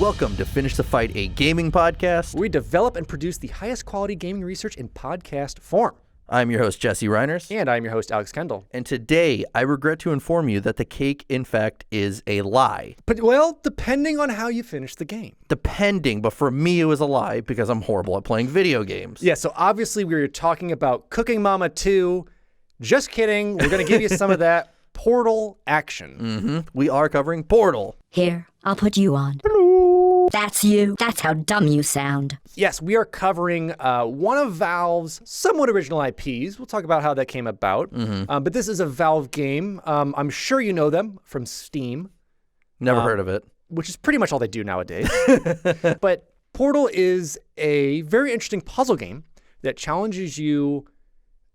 Welcome to Finish the Fight, a gaming podcast. We develop and produce the highest quality gaming research in podcast form. I'm your host, Jesse Reiners. And I'm your host, Alex Kendall. And today, I regret to inform you that the cake, in fact, is a lie. But, well, depending on how you finish the game. Depending, but for me, it was a lie because I'm horrible at playing video games. Yeah, so obviously we were talking about Cooking Mama 2. Just kidding. We're going to give you some of that Portal action. We are covering Portal. Here, I'll put you on. Hello. That's you. That's how dumb you sound. Yes, we are covering one of Valve's somewhat original IPs. We'll talk about how that came about. But this is a Valve game. I'm sure you know them from Steam. Never heard of it. Which is pretty much all they do nowadays. But Portal is a very interesting puzzle game that challenges you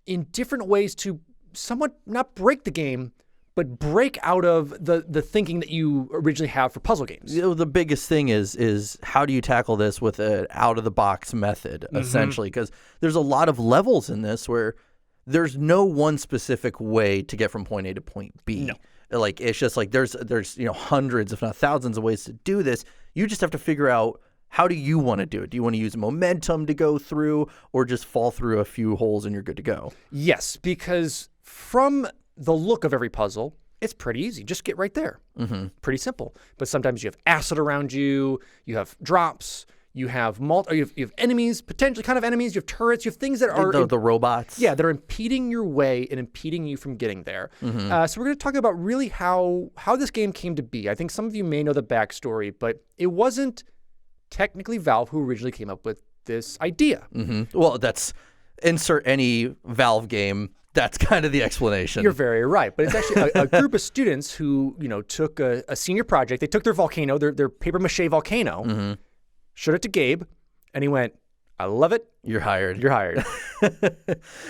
in different ways to somewhat not break the game, but break out of the thinking that you originally have for puzzle games. You know, the biggest thing is how do you tackle this with an out-of-the-box method, essentially? Because there's a lot of levels in this where there's no one specific way to get from point A to point B. No. Like, it's just like there's hundreds, if not thousands of ways to do this. You just have to figure out, how do you want to do it? Do you want to use momentum to go through or just fall through a few holes and you're good to go? Yes, because from the look of every puzzle, it's pretty easy. Just get right there. Pretty simple. But sometimes you have acid around you, you have drops, you have you have enemies, potentially kind of enemies, you have turrets, you have things that are... The robots. Yeah, they're impeding your way and impeding you from getting there. So we're going to talk about really how this game came to be. I think some of you may know the backstory, but it wasn't technically Valve who originally came up with this idea. Well, that's insert any Valve game. That's kind of the explanation. You're very right. But it's actually a group of students who, took a senior project. They took their volcano, their paper-mache volcano, showed it to Gabe, and he went, I love it. You're hired. You're hired.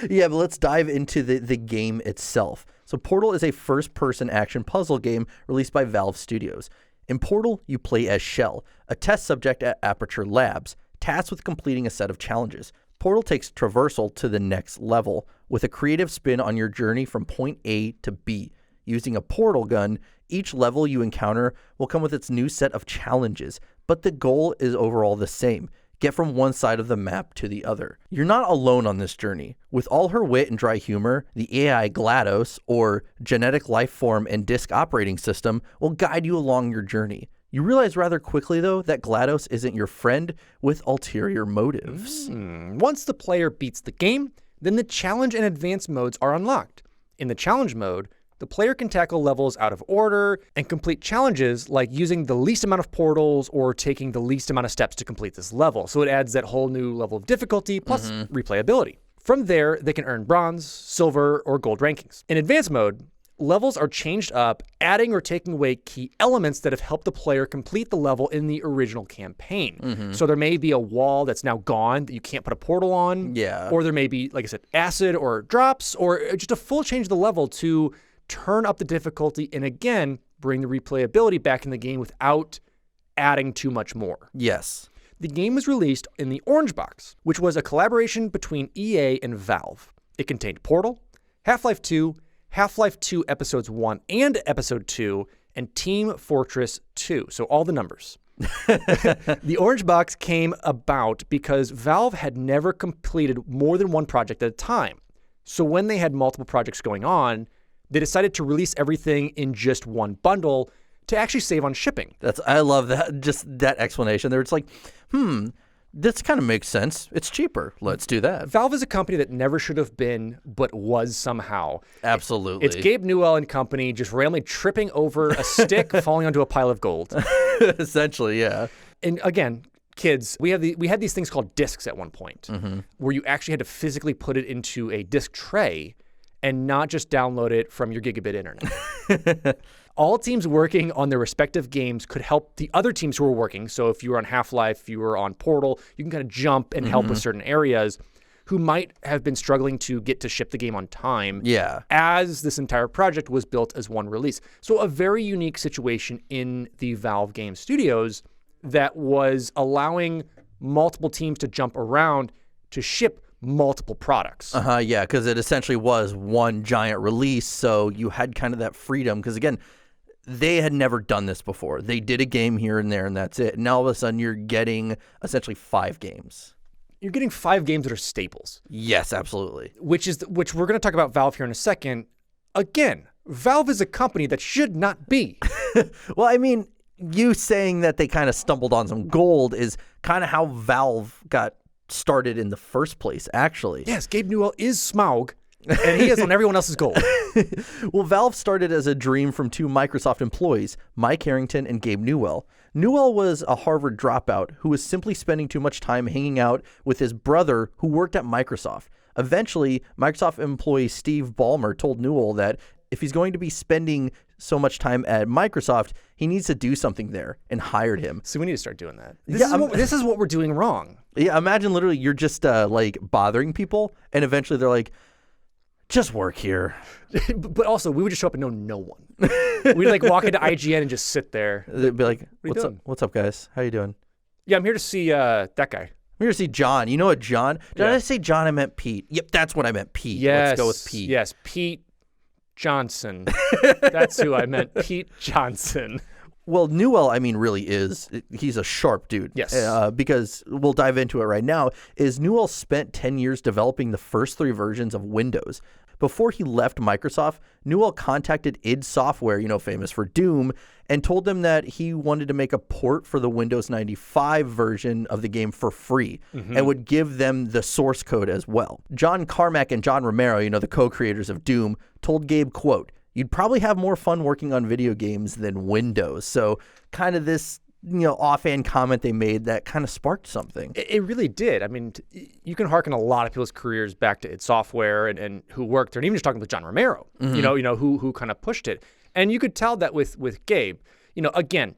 Yeah, but let's dive into the game itself. So Portal is a first-person action puzzle game released by Valve Studios. In Portal, you play as Shell, a test subject at Aperture Labs, tasked with completing a set of challenges. Portal takes traversal to the next level with a creative spin on your journey from point A to B. Using a portal gun, each level you encounter will come with its new set of challenges, but the goal is overall the same. Get from one side of the map to the other. You're not alone on this journey. With all her wit and dry humor, the AI Glados, or Genetic Life Form and Disk Operating System, will guide you along your journey. You realize rather quickly, though, that Glados isn't your friend with ulterior motives. Once the player beats the game, then the challenge and advanced modes are unlocked. In the challenge mode, the player can tackle levels out of order and complete challenges like using the least amount of portals or taking the least amount of steps to complete this level. So it adds that whole new level of difficulty plus replayability. From there, they can earn bronze, silver, or gold rankings. In advanced mode, levels are changed up, adding or taking away key elements that have helped the player complete the level in the original campaign. So there may be a wall that's now gone that you can't put a portal on. Yeah. Or there may be, like I said, acid or drops, or just a full change of the level to turn up the difficulty and, again, bring the replayability back in the game without adding too much more. Yes. The game was released in the Orange Box, which was a collaboration between EA and Valve. It contained Portal, Half-Life 2, Half-Life 2 Episodes 1 and Episode 2, and Team Fortress 2. So all the numbers. The Orange Box came about because Valve had never completed more than one project at a time. So when they had multiple projects going on, they decided to release everything in just one bundle to actually save on shipping. I love that, just that explanation there. It's like, this kind of makes sense. It's cheaper. Let's do that. Valve is a company that never should have been, but was somehow. Absolutely. It's Gabe Newell and company just randomly tripping over a stick, falling onto a pile of gold. Essentially, yeah. And again, kids, we had these things called discs at one point, where you actually had to physically put it into a disk tray and not just download it from your gigabit internet. All teams working on their respective games could help the other teams who were working. So if you were on Half-Life, if you were on Portal, you can kind of jump and help with certain areas who might have been struggling to get to ship the game on time. Yeah. As this entire project was built as one release. So a very unique situation in the Valve Game Studios that was allowing multiple teams to jump around to ship multiple products. Yeah, because it essentially was one giant release, so you had kind of that freedom. Because again, they had never done this before. They did a game here and there, and that's it. Now all of a sudden, you're getting essentially 5 games. You're getting 5 games that are staples. Yes, absolutely. Which we're going to talk about Valve here in a second. Again, Valve is a company that should not be. Well, I mean, you saying that they kind of stumbled on some gold is kind of how Valve got started in the first place, actually. Yes, Gabe Newell is Smaug, and he is on everyone else's gold. Well, Valve started as a dream from 2 Microsoft employees, Mike Harrington and Gabe Newell. Newell was a Harvard dropout who was simply spending too much time hanging out with his brother who worked at Microsoft. Eventually, Microsoft employee Steve Ballmer told Newell that if he's going to be spending so much time at Microsoft, he needs to do something there, and hired him. So we need to start doing that. This is what we're doing wrong. Yeah, imagine literally you're just like bothering people, and eventually they're like, just work here. But also, we would just show up and know no one. We'd like walk into IGN and just sit there. They'd be like, What are you what's up, guys? How you doing? Yeah, I'm here to see that guy. I'm here to see John. You know what, John? Did Yeah. I say John? I meant Pete. Yep, that's what I meant, Pete. Yes. Let's go with Pete. Yes, Pete Johnson. That's who I meant, Pete Johnson. Well, Newell, I mean, really is. He's a sharp dude. Yes. Because we'll dive into it right now. Is Newell spent 10 years developing the first 3 versions of Windows. Before he left Microsoft, Newell contacted id Software, famous for Doom, and told them that he wanted to make a port for the Windows 95 version of the game for free and would give them the source code as well. John Carmack and John Romero, the co-creators of Doom, told Gabe, quote, "You'd probably have more fun working on video games than Windows." So kind of this, offhand comment they made that kind of sparked something. It really did. I mean, you can hearken a lot of people's careers back to id Software and who worked there, and even just talking with John Romero, who kind of pushed it. And you could tell that with Gabe. Again,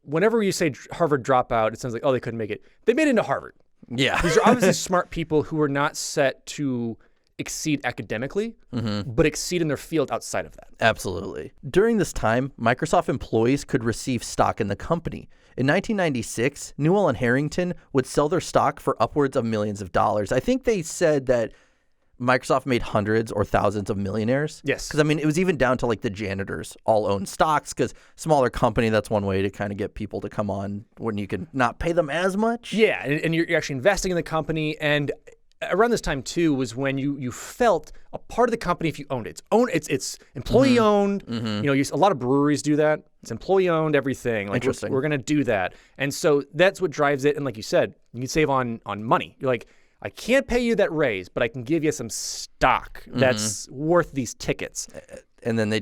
whenever you say Harvard dropout, it sounds like, oh, they couldn't make it. They made it into Harvard. Yeah. These are obviously smart people who are not set to exceed academically, but exceed in their field outside of that. Absolutely. During this time, Microsoft employees could receive stock in the company. In 1996, Newell and Harrington would sell their stock for upwards of millions of dollars. I think they said that Microsoft made hundreds or thousands of millionaires. Yes. Because, I mean, it was even down to like the janitors all own stocks because smaller company, that's one way to kind of get people to come on when you can not pay them as much. Yeah, and you're actually investing in the company. And around this time, too, was when you felt a part of the company if you owned it. It's employee owned. A lot of breweries do that. It's employee owned, everything. Like Interesting. We're going to do that. And so that's what drives it. And like you said, you can save on money. You're like, I can't pay you that raise, but I can give you some stock that's worth these tickets. And then they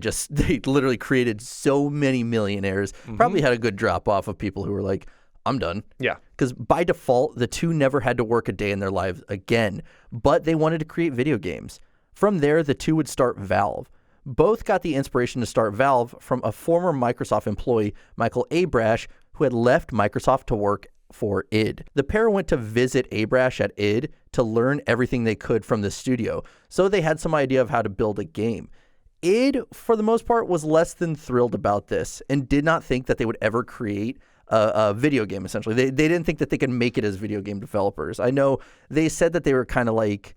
literally created so many millionaires. Probably had a good drop off of people who were like, I'm done. Yeah. Because by default, the two never had to work a day in their lives again, but they wanted to create video games. From there, the two would start Valve. Both got the inspiration to start Valve from a former Microsoft employee, Michael Abrash, who had left Microsoft to work for id. The pair went to visit Abrash at id to learn everything they could from the studio, so they had some idea of how to build a game. id, for the most part, was less than thrilled about this and did not think that they would ever create a video game, essentially. They didn't think that they could make it as video game developers. I know they said that they were kind of like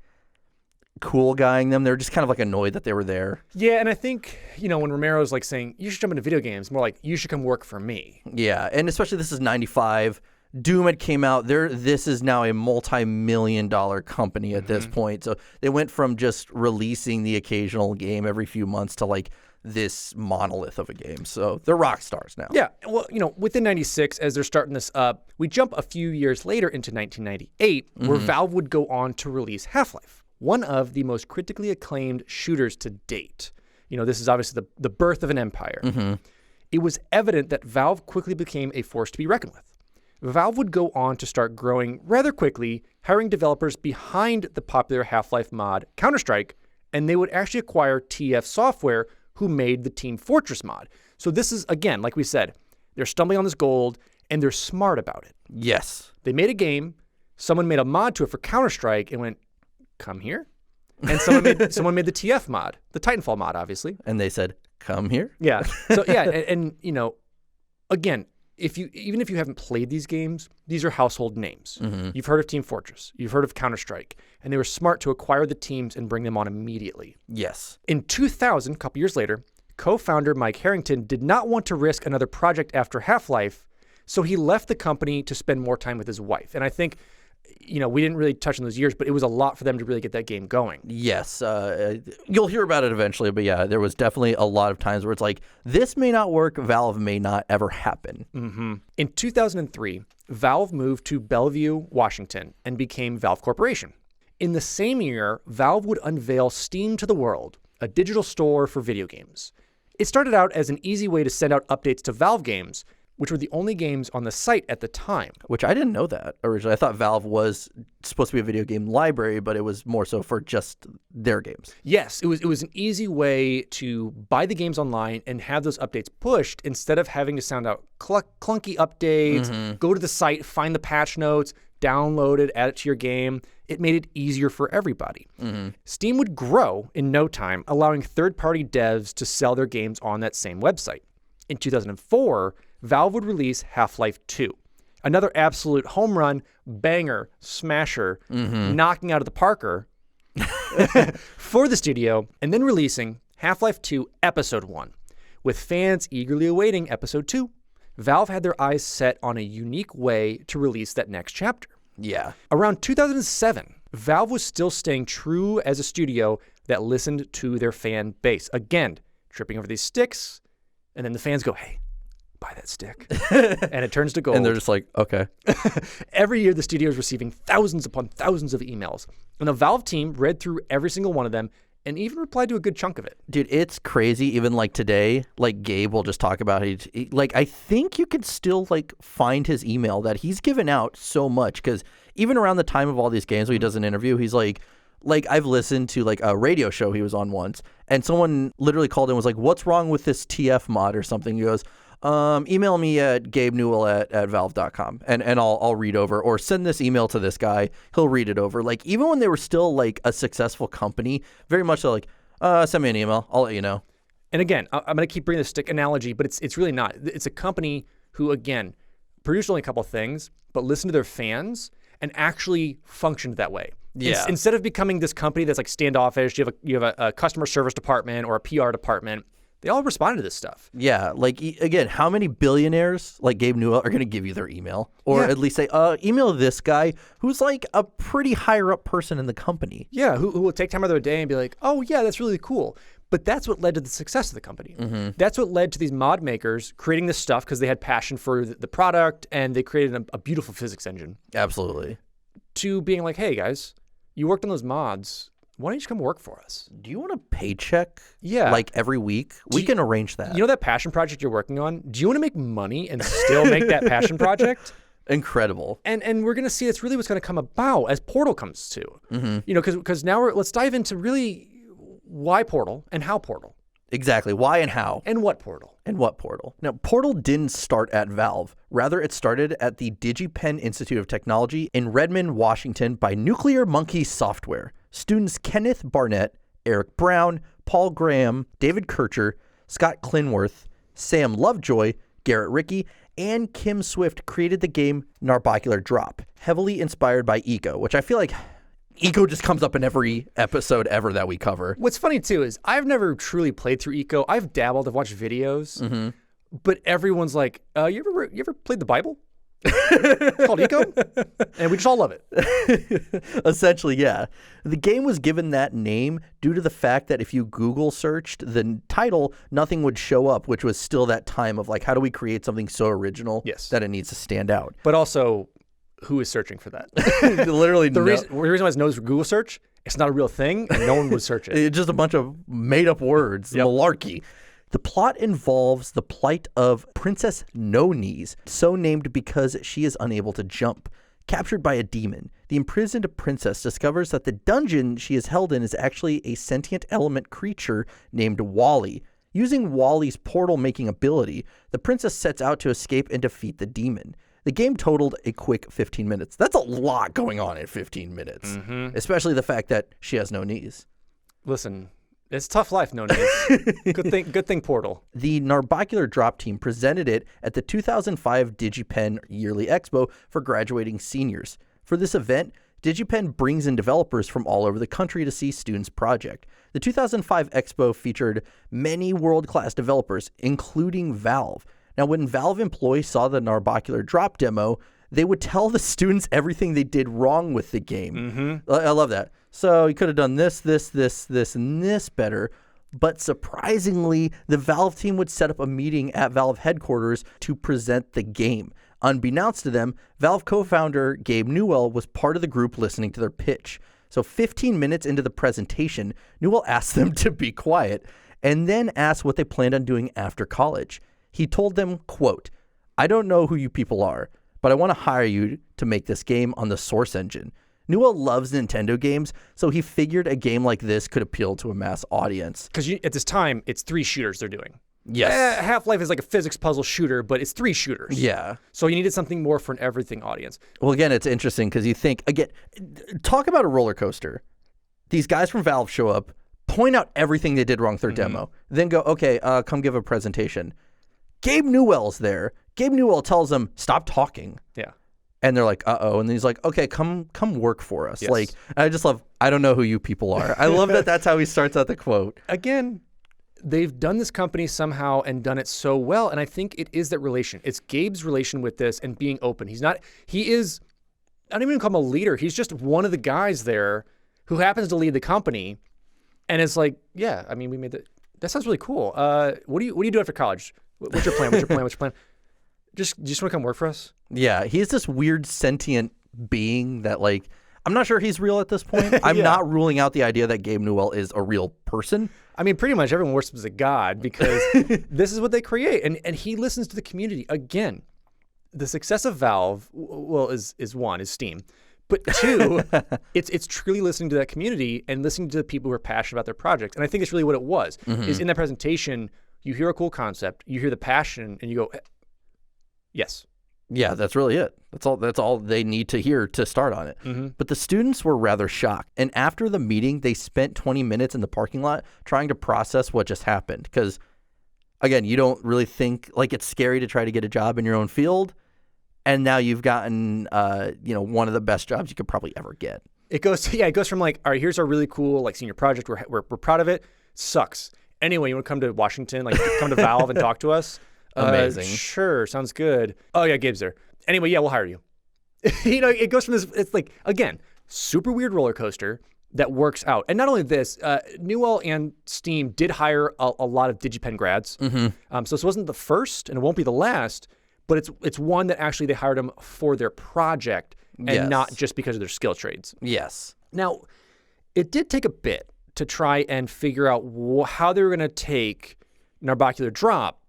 cool guying them. They were just kind of like annoyed that they were there. Yeah, and I think, when Romero's like saying, you should jump into video games, more like, you should come work for me. Yeah, and especially this is 95. Doom had came out. This is now a multi-million-dollar company at this point. So they went from just releasing the occasional game every few months to like this monolith of a game. So they're rock stars now. Yeah, well, within 96, as they're starting this up, we jump a few years later into 1998, where Valve would go on to release Half-Life, one of the most critically acclaimed shooters to date. This is obviously the birth of an empire. It was evident that Valve quickly became a force to be reckoned with. Valve would go on to start growing rather quickly, hiring developers behind the popular Half-Life mod Counter-Strike, and they would actually acquire TF Software, who made the Team Fortress mod. So this is, again, like we said, they're stumbling on this gold, and they're smart about it. Yes. They made a game, someone made a mod to it for Counter-Strike, and went, come here? And someone made the TF mod, the Titanfall mod, obviously. And they said, come here? Yeah. So, yeah, and again, even if you haven't played these games, these are household names. You've heard of Team Fortress. You've heard of Counter-Strike. And they were smart to acquire the teams and bring them on immediately. Yes. In 2000, a couple years later, co-founder Mike Harrington did not want to risk another project after Half-Life, so he left the company to spend more time with his wife. And I think, we didn't really touch on those years, but it was a lot for them to really get that game going. Yes. You'll hear about it eventually, but yeah, there was definitely a lot of times where it's like, this may not work, Valve may not ever happen. Mm-hmm. In 2003, Valve moved to Bellevue, Washington, and became Valve Corporation. In the same year, Valve would unveil Steam to the world, a digital store for video games. It started out as an easy way to send out updates to Valve games, which were the only games on the site at the time. Which I didn't know that originally. I thought Valve was supposed to be a video game library, but it was more so for just their games. Yes, it was an easy way to buy the games online and have those updates pushed instead of having to sound out clunky updates, go to the site, find the patch notes, download it, add it to your game. It made it easier for everybody. Steam would grow in no time, allowing third-party devs to sell their games on that same website. In 2004, Valve would release Half-Life 2, another absolute home run, banger, smasher, knocking out of the parker for the studio, and then releasing Half-Life 2 Episode 1. With fans eagerly awaiting Episode 2, Valve had their eyes set on a unique way to release that next chapter. Yeah. Around 2007, Valve was still staying true as a studio that listened to their fan base. Again, tripping over these sticks, and then the fans go, hey, buy that stick. And it turns to gold. And they're just like, okay. Every year, the studio is receiving thousands upon thousands of emails. And the Valve team read through every single one of them and even replied to a good chunk of it. Dude, it's crazy. Even like today, like Gabe will just talk about it. Like, I think you could still like find his email that he's given out so much. Because even around the time of all these games, when he does an interview, he's like I've listened to like a radio show he was on once, and someone literally called in and was like, what's wrong with this TF mod or something? He goes, email me at gabenewell@valve.com and I'll read over, or send this email to this guy. He'll read it over. Like, even when they were still like a successful company, very much so like, send me an email. I'll let you know. And again, I'm going to keep bringing the stick analogy, but it's really not. It's a company who, again, produced only a couple of things, but listened to their fans and actually functioned that way. Yeah. Instead of becoming this company that's like standoffish, you have a customer service department or a PR department. They all responded to this stuff. Yeah, like, again, how many billionaires like Gabe Newell are going to give you their email? Or at least say, email this guy who's like a pretty higher up person in the company. Yeah, who will take time out of their day and be like, oh, yeah, that's really cool. But that's what led to the success of the company. That's what led to these mod makers creating this stuff because they had passion for the product and they created a beautiful physics engine. Absolutely. To being like, hey, guys, you worked on those mods. Why don't you just come work for us? Do you want a paycheck? Yeah. Like every week? We can arrange that. You know that passion project you're working on? Do you want to make money and still make that passion project? Incredible. And we're going to see that's really what's going to come about as Portal comes to. Because now let's dive into really why Portal and how Portal. Exactly. Why and how. And what Portal. And what Portal. Now, Portal didn't start at Valve. Rather, it started at the DigiPen Institute of Technology in Redmond, Washington by Nuclear Monkey Software. Students Kenneth Barnett, Eric Brown, Paul Graham, David Kircher, Scott Clinworth, Sam Lovejoy, Garrett Rickey, and Kim Swift created the game Narbacular Drop, heavily inspired by Eco, which I feel like Eco just comes up in every episode ever that we cover. What's funny, too, is I've never truly played through Eco. I've dabbled. I've watched videos. But everyone's like, you ever played the Bible? It's called Eco, and we just all love it. Essentially, yeah. The game was given that name due to the fact that if you Google searched the title, nothing would show up, which was still that time of like, how do we create something so original that it needs to stand out? But also, who is searching for that? Literally, the reason why it's known as Google search, it's not a real thing, and no one would search it. It's just a bunch of made-up words, malarkey. The plot involves the plight of Princess No Knees, so named because she is unable to jump. Captured by a demon, the imprisoned princess discovers that the dungeon she is held in is actually a sentient element creature named Wally. Using Wally's portal-making ability, the princess sets out to escape and defeat the demon. The game totaled a quick 15 minutes. That's a lot going on in 15 minutes, especially the fact that she has no knees. Listen, it's a tough life, no knees. Good thing Portal. The Narbacular Drop team presented it at the 2005 DigiPen Yearly Expo for graduating seniors. For this event, DigiPen brings in developers from all over the country to see students' project. The 2005 Expo featured many world-class developers, including Valve. Now, when Valve employees saw the Narbacular Drop demo, they would tell the students everything they did wrong with the game. I love that. So you could have done this, and this better. But surprisingly, the Valve team would set up a meeting at Valve headquarters to present the game. Unbeknownst to them, Valve co-founder Gabe Newell was part of the group listening to their pitch. So 15 minutes into the presentation, Newell asked them to be quiet and then asked what they planned on doing after college. He told them, quote, "I don't know who you people are, but I want to hire you to make this game on the Source engine." Newell loves Nintendo games, so he figured a game like this could appeal to a mass audience. Because at this time, it's 3 shooters they're doing. Yes. Half-Life is like a physics puzzle shooter, but it's 3 shooters. Yeah. So you needed something more for an everything audience. Well, again, it's interesting because you think, again, talk about a roller coaster. These guys from Valve show up, point out everything they did wrong with their demo, then go, okay, come give a presentation. Gabe Newell's there. Gabe Newell tells them, stop talking. Yeah. And they're like, uh-oh. And then he's like, okay, come work for us. Yes. Like, I just love, I don't know who you people are. I love that that's how he starts out the quote. Again, they've done this company somehow and done it so well. And I think it is that relation. It's Gabe's relation with this and being open. He is, I don't even call him a leader. He's just one of the guys there who happens to lead the company. And it's like, yeah, I mean, that sounds really cool. What do you do after college? What's your plan? What's your plan? Just want to come work for us? Yeah, he's this weird sentient being that, like, I'm not sure he's real at this point. I'm not ruling out the idea that Gabe Newell is a real person. I mean, pretty much everyone worships a god because this is what they create. And he listens to the community. Again, the success of Valve, well, is Steam. But 2, it's truly listening to that community and listening to the people who are passionate about their project. And I think it's really what it was. Is in that presentation, you hear a cool concept, you hear the passion, and you go, yes. Yeah, that's really it. That's all they need to hear to start on it. But the students were rather shocked. And after the meeting, they spent 20 minutes in the parking lot trying to process what just happened. Because, again, you don't really think, like, it's scary to try to get a job in your own field. And now you've gotten, one of the best jobs you could probably ever get. It goes from like, all right, here's our really cool, like, senior project. We're proud of it. Sucks. Anyway, you want to come to Washington, like, come to Valve and talk to us? Amazing. Sure, sounds good. Oh, yeah, Gabe's there. Anyway, yeah, we'll hire you. It goes from this, it's like, again, super weird roller coaster that works out. And not only this, Newell and Steam did hire a lot of DigiPen grads. So this wasn't the first, and it won't be the last, but it's one that actually they hired them for their project and not just because of their skill trades. Yes. Now, it did take a bit to try and figure out how they were going to take Narbacular Drop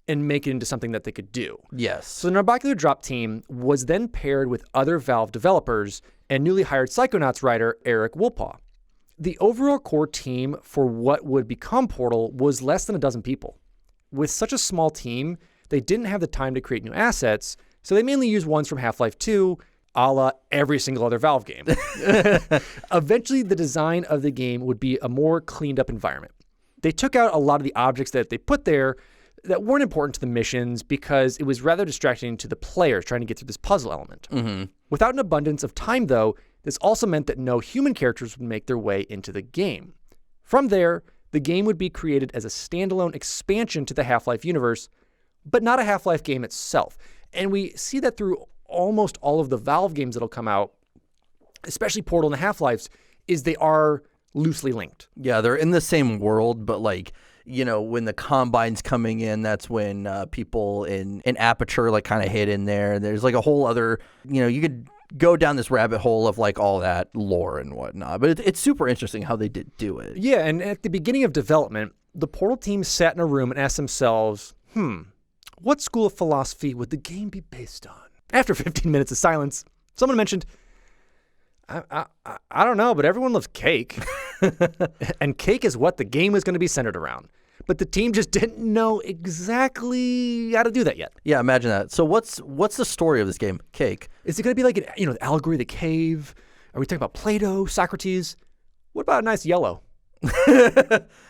and make it into something that they could do. Yes. So the Narbacular Drop team was then paired with other Valve developers and newly hired Psychonauts writer Eric Wolpaw. The overall core team for what would become Portal was less than a dozen people. With such a small team, they didn't have the time to create new assets, so they mainly used ones from Half-Life 2, a la every single other Valve game. Eventually, the design of the game would be a more cleaned up environment. They took out a lot of the objects that they put there that weren't important to the missions because it was rather distracting to the players trying to get through this puzzle element. Without an abundance of time, though, this also meant that no human characters would make their way into the game. From there, the game would be created as a standalone expansion to the Half-Life universe, but not a Half-Life game itself. And we see that through almost all of the Valve games that'll come out, especially Portal and the Half-Lives, is they are loosely linked. Yeah, they're in the same world, but like, when the Combine's coming in, that's when people in Aperture like kind of hit in there. There's like a whole other, you could go down this rabbit hole of like all that lore and whatnot. But it's super interesting how they did do it. Yeah, and at the beginning of development, the Portal team sat in a room and asked themselves, what school of philosophy would the game be based on? After 15 minutes of silence, someone mentioned, I don't know, but everyone loves cake. And cake is what the game is going to be centered around. But the team just didn't know exactly how to do that yet. Yeah, imagine that. So what's the story of this game? Cake. Is it going to be like the allegory of the cave? Are we talking about Play-Doh, Socrates? What about a nice yellow?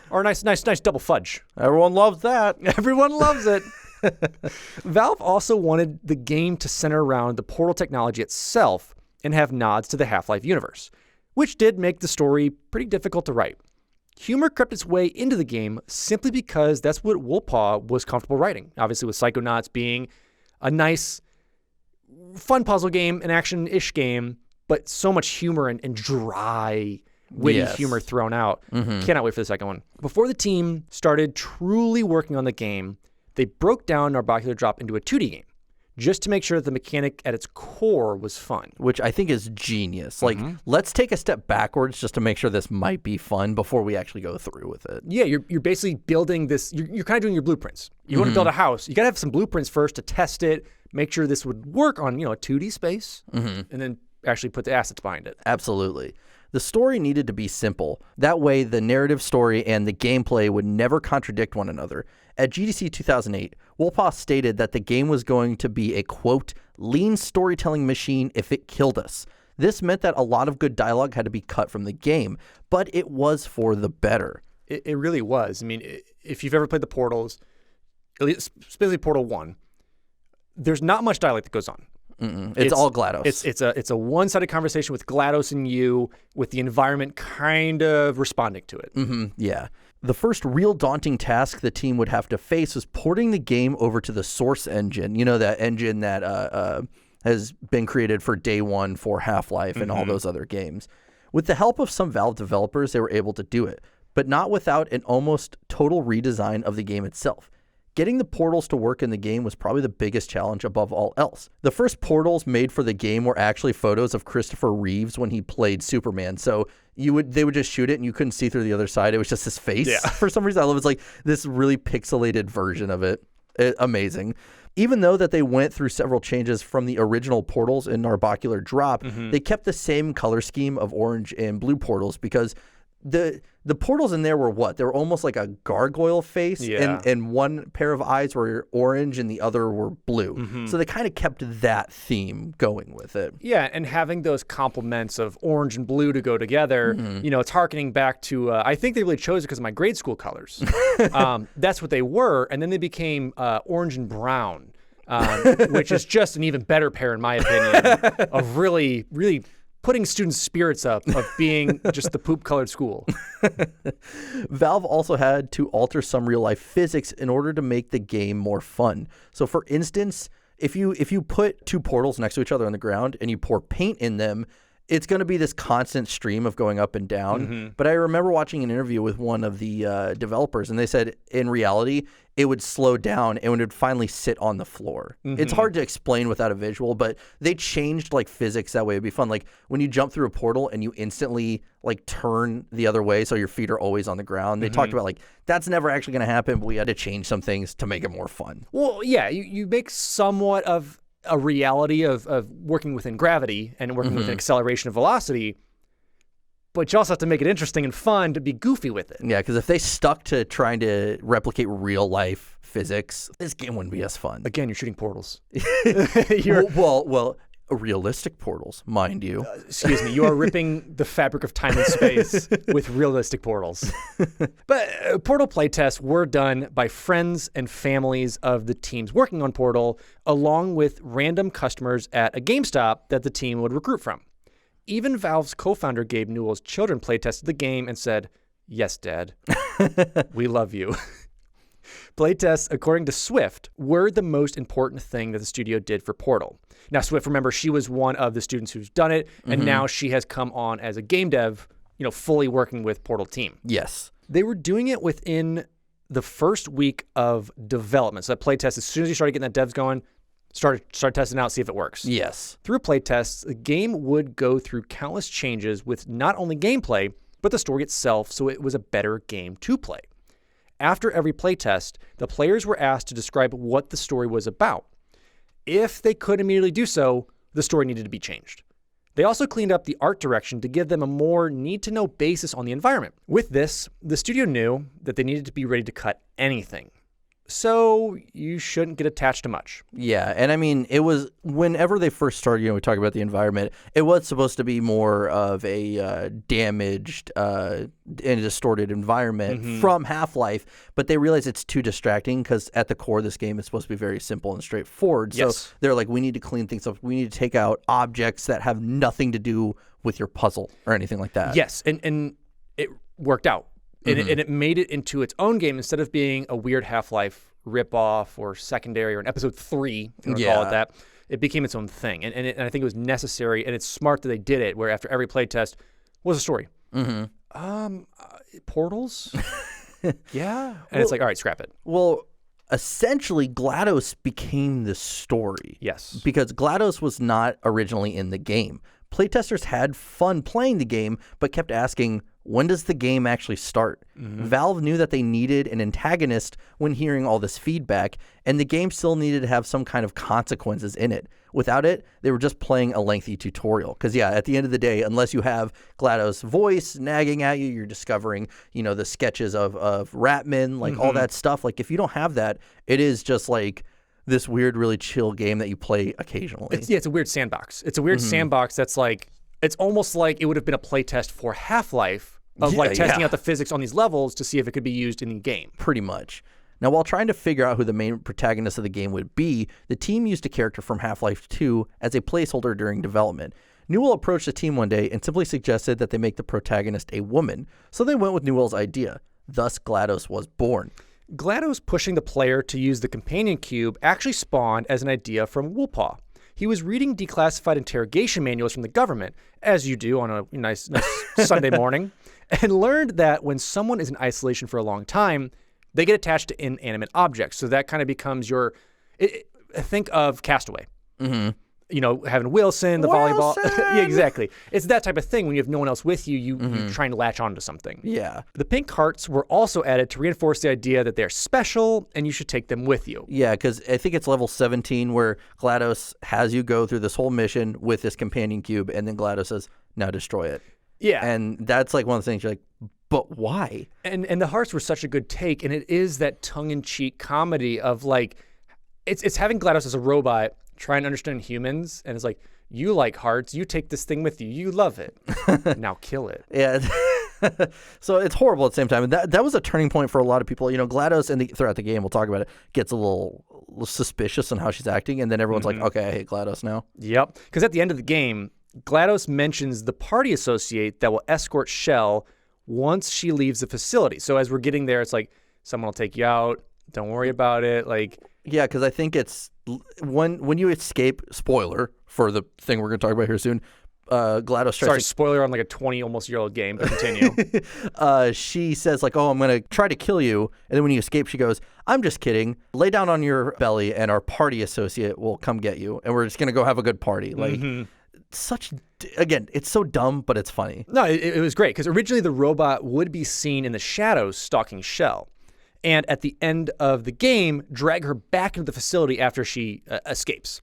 Or a nice double fudge? Everyone loves that. Everyone loves it. Valve also wanted the game to center around the Portal technology itself and have nods to the Half-Life universe, which did make the story pretty difficult to write. Humor crept its way into the game simply because that's what Wolpaw was comfortable writing. Obviously, with Psychonauts being a nice, fun puzzle game, an action-ish game, but so much humor and dry, witty humor thrown out. Cannot wait for the second one. Before the team started truly working on the game, they broke down Narbacular Drop into a 2D game, just to make sure that the mechanic at its core was fun. Which I think is genius. Like, let's take a step backwards just to make sure this might be fun before we actually go through with it. Yeah, you're basically building this, you're kind of doing your blueprints. You want to build a house, you got to have some blueprints first to test it, make sure this would work on, a 2D space, and then actually put the assets behind it. Absolutely. The story needed to be simple. That way, the narrative story and the gameplay would never contradict one another. At GDC 2008, Wolpaw stated that the game was going to be a, quote, lean storytelling machine if it killed us. This meant that a lot of good dialogue had to be cut from the game, but it was for the better. It really was. I mean, if you've ever played the Portals, especially Portal 1, there's not much dialogue that goes on. It's all GLaDOS. It's a one-sided conversation with GLaDOS and you, with the environment kind of responding to it. Yeah. The first real daunting task the team would have to face was porting the game over to the Source engine. You know, that engine that has been created for day one for Half-Life and all those other games. With the help of some Valve developers, they were able to do it, but not without an almost total redesign of the game itself. Getting the portals to work in the game was probably the biggest challenge above all else. The first portals made for the game were actually photos of Christopher Reeves when he played Superman. So they would just shoot it and you couldn't see through the other side. It was just his face. Yeah. For some reason, I love it's like this really pixelated version of it. Amazing. Even though that they went through several changes from the original portals in Narbacular Drop, they kept the same color scheme of orange and blue portals because the portals in there were what? They were almost like a gargoyle face, and one pair of eyes were orange and the other were blue. So they kind of kept that theme going with it. Yeah, and having those complements of orange and blue to go together, it's harkening back to, I think they really chose it because of my grade school colors. That's what they were, and then they became orange and brown, which is just an even better pair, in my opinion, of really, really putting students' spirits up of being just the poop-colored school. Valve also had to alter some real-life physics in order to make the game more fun. So, for instance, if you put two portals next to each other on the ground and you pour paint in them, it's going to be this constant stream of going up and down. But I remember watching an interview with one of the developers, and they said in reality, it would slow down and it would finally sit on the floor. It's hard to explain without a visual, but they changed like physics that way. It'd be fun. Like when you jump through a portal and you instantly like turn the other way so your feet are always on the ground. They talked about like that's never actually going to happen, but we had to change some things to make it more fun. Well, yeah, you make somewhat of a reality of working within gravity and working with acceleration of velocity, but you also have to make it interesting and fun to be goofy with it. Yeah, because if they stuck to trying to replicate real life physics, this game wouldn't be as fun. Again, you're shooting portals. Well, realistic portals, mind you. Excuse me, you are ripping the fabric of time and space with realistic portals. But Portal playtests were done by friends and families of the teams working on Portal, along with random customers at a GameStop that the team would recruit from. Even Valve's co-founder Gabe Newell's children playtested the game and said, "Yes, Dad, we love you." Playtests, according to Swift, were the most important thing that the studio did for Portal. Now, Swift, remember, she was one of the students who's done it, and now she has come on as a game dev, fully working with Portal team. Yes. They were doing it within the first week of development. So that playtest, as soon as you started getting that devs going, start testing out, see if it works. Yes. Through playtests, the game would go through countless changes with not only gameplay, but the story itself, so it was a better game to play. After every playtest, the players were asked to describe what the story was about. If they could immediately do so, the story needed to be changed. They also cleaned up the art direction to give them a more need-to-know basis on the environment. With this, the studio knew that they needed to be ready to cut anything. so you shouldn't get attached to much. Yeah, and I mean, it was whenever they first started, we talk about the environment, it was supposed to be more of a damaged and distorted environment from Half-Life, but they realized it's too distracting because at the core, this game is supposed to be very simple and straightforward. Yes. So they're like, we need to clean things up. We need to take out objects that have nothing to do with your puzzle or anything like that. Yes, and it worked out. And it made it into its own game instead of being a weird Half-Life ripoff or secondary or an episode 3, if you want to call it that. It became its own thing. And I think it was necessary, and it's smart that they did it, where after every playtest was a story. Portals? Yeah. And it's like, all right, scrap it. Well, essentially, Glados became the story. Yes. Because Glados was not originally in the game. Playtesters had fun playing the game, but kept asking, when does the game actually start? Valve knew that they needed an antagonist when hearing all this feedback, and the game still needed to have some kind of consequences in it. Without it, they were just playing a lengthy tutorial. Because, yeah, at the end of the day, unless you have GLaDOS' voice nagging at you, you're discovering, the sketches of Ratman, like all that stuff. Like, if you don't have that, it is just like this weird, really chill game that you play occasionally. It's a weird sandbox. It's a weird sandbox that's like, it's almost like it would have been a playtest for Half-Life of testing out the physics on these levels to see if it could be used in the game. Pretty much. Now, while trying to figure out who the main protagonist of the game would be, the team used a character from Half-Life 2 as a placeholder during development. Newell approached the team one day and simply suggested that they make the protagonist a woman, so they went with Newell's idea. Thus, GLaDOS was born. GLaDOS pushing the player to use the companion cube actually spawned as an idea from Woolpaw. He was reading declassified interrogation manuals from the government, as you do on a nice Sunday morning, and learned that when someone is in isolation for a long time, they get attached to inanimate objects. So that kind of becomes think of Castaway. Having Wilson, the volleyball. Yeah, exactly. It's that type of thing. When you have no one else with you, you're trying to latch onto something. Yeah. The pink hearts were also added to reinforce the idea that they're special and you should take them with you. Yeah, because I think it's level 17 where GLaDOS has you go through this whole mission with this companion cube, and then GLaDOS says, now destroy it. Yeah. And that's like one of the things you're like, but why? And the hearts were such a good take, and it is that tongue-in-cheek comedy of like, it's having GLaDOS as a robot trying to understand humans, and it's like, you like hearts, you take this thing with you, you love it, now kill it. Yeah. So it's horrible at the same time. And that was a turning point for a lot of people. GLaDOS throughout the game, we'll talk about it, gets a little suspicious on how she's acting, and then everyone's like, okay, I hate GLaDOS now. Yep. Because at the end of the game, GLaDOS mentions the party associate that will escort Shell once she leaves the facility. So as we're getting there, it's like, someone will take you out, don't worry about it. Like, yeah, because I think it's when you escape, spoiler for the thing we're going to talk about here soon, GLaDOS Sorry, spoiler on like a 20-almost-year-old game, but continue. She says like, oh, I'm going to try to kill you. And then when you escape, she goes, I'm just kidding. Lay down on your belly and our party associate will come get you. And we're just going to go have a good party. Like, again, it's so dumb, but it's funny. No, it was great because originally the robot would be seen in the shadows stalking Shell. And at the end of the game, drag her back into the facility after she escapes.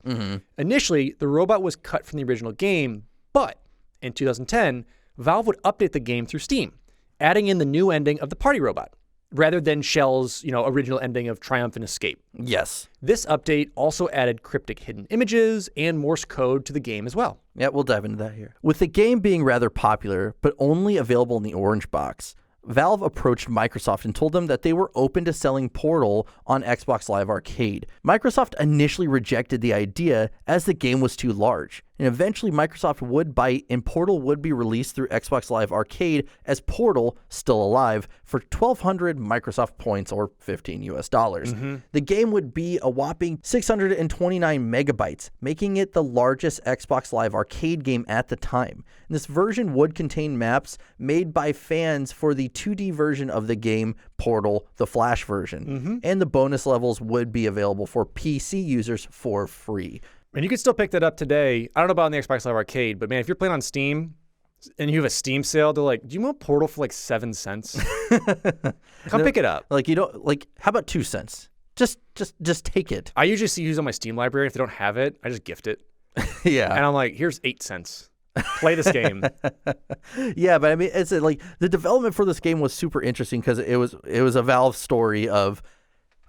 Initially, the robot was cut from the original game, but in 2010, Valve would update the game through Steam, adding in the new ending of the party robot, rather than Shell's original ending of triumphant escape. Yes. This update also added cryptic hidden images and Morse code to the game as well. Yeah, we'll dive into that here. With the game being rather popular, but only available in the orange box, Valve approached Microsoft and told them that they were open to selling Portal on Xbox Live Arcade. Microsoft initially rejected the idea as the game was too large, and eventually Microsoft would bite and Portal would be released through Xbox Live Arcade as Portal, Still Alive, for 1,200 Microsoft points or $15 US. The game would be a whopping 629 megabytes, making it the largest Xbox Live Arcade game at the time. And this version would contain maps made by fans for the 2D version of the game, Portal, the Flash version. And the bonus levels would be available for PC users for free. And you can still pick that up today. I don't know about on the Xbox Live Arcade, but man, if you're playing on Steam and you have a Steam sale, they're like, do you want Portal for like 7 cents? Come pick it up. Like, how about 2 cents? Just take it. I usually use on my Steam library. If they don't have it, I just gift it. Yeah. And I'm like, here's 8 cents. Play this game. Yeah, but I mean, it's like the development for this game was super interesting because it was a Valve story of,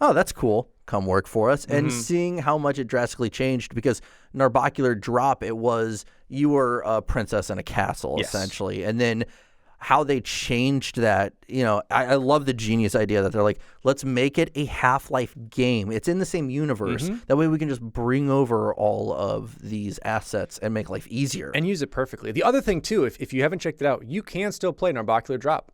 oh, that's cool. Come work for us. And seeing how much it drastically changed, because Narbacular Drop, it was you were a princess in a castle, essentially. And then how they changed that, I love the genius idea that they're like, let's make it a Half-Life game. It's in the same universe. That way we can just bring over all of these assets and make life easier. And use it perfectly. The other thing, too, if you haven't checked it out, you can still play Narbacular Drop.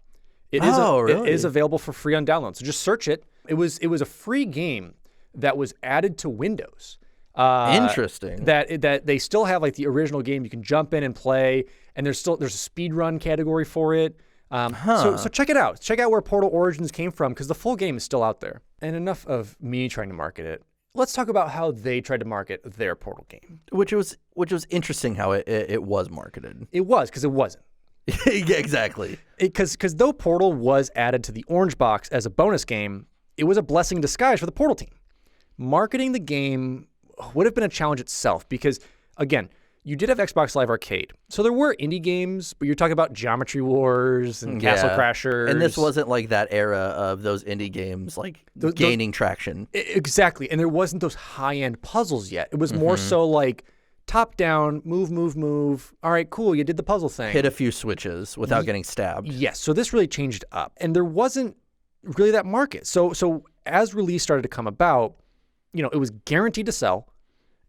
It is available for free on download. So just search it. It was a free game that was added to Windows. Interesting. That they still have like the original game. You can jump in and play, and there's a speed run category for it. So check it out. Check out where Portal Origins came from, because the full game is still out there. And enough of me trying to market it. Let's talk about how they tried to market their Portal game. Which was interesting how it was marketed. It was, because it wasn't. Yeah, exactly. Because though Portal was added to the Orange Box as a bonus game, it was a blessing in disguise for the Portal team. Marketing the game would have been a challenge itself, because, again, you did have Xbox Live Arcade. So there were indie games, but you're talking about Geometry Wars and Castle Crashers. And this wasn't like that era of those indie games gaining traction. Exactly. And there wasn't those high-end puzzles yet. It was more so like top-down, move. All right, cool, you did the puzzle thing. Hit a few switches without getting stabbed. Yes, so this really changed up. And there wasn't really that market. So as release started to come about, it was guaranteed to sell,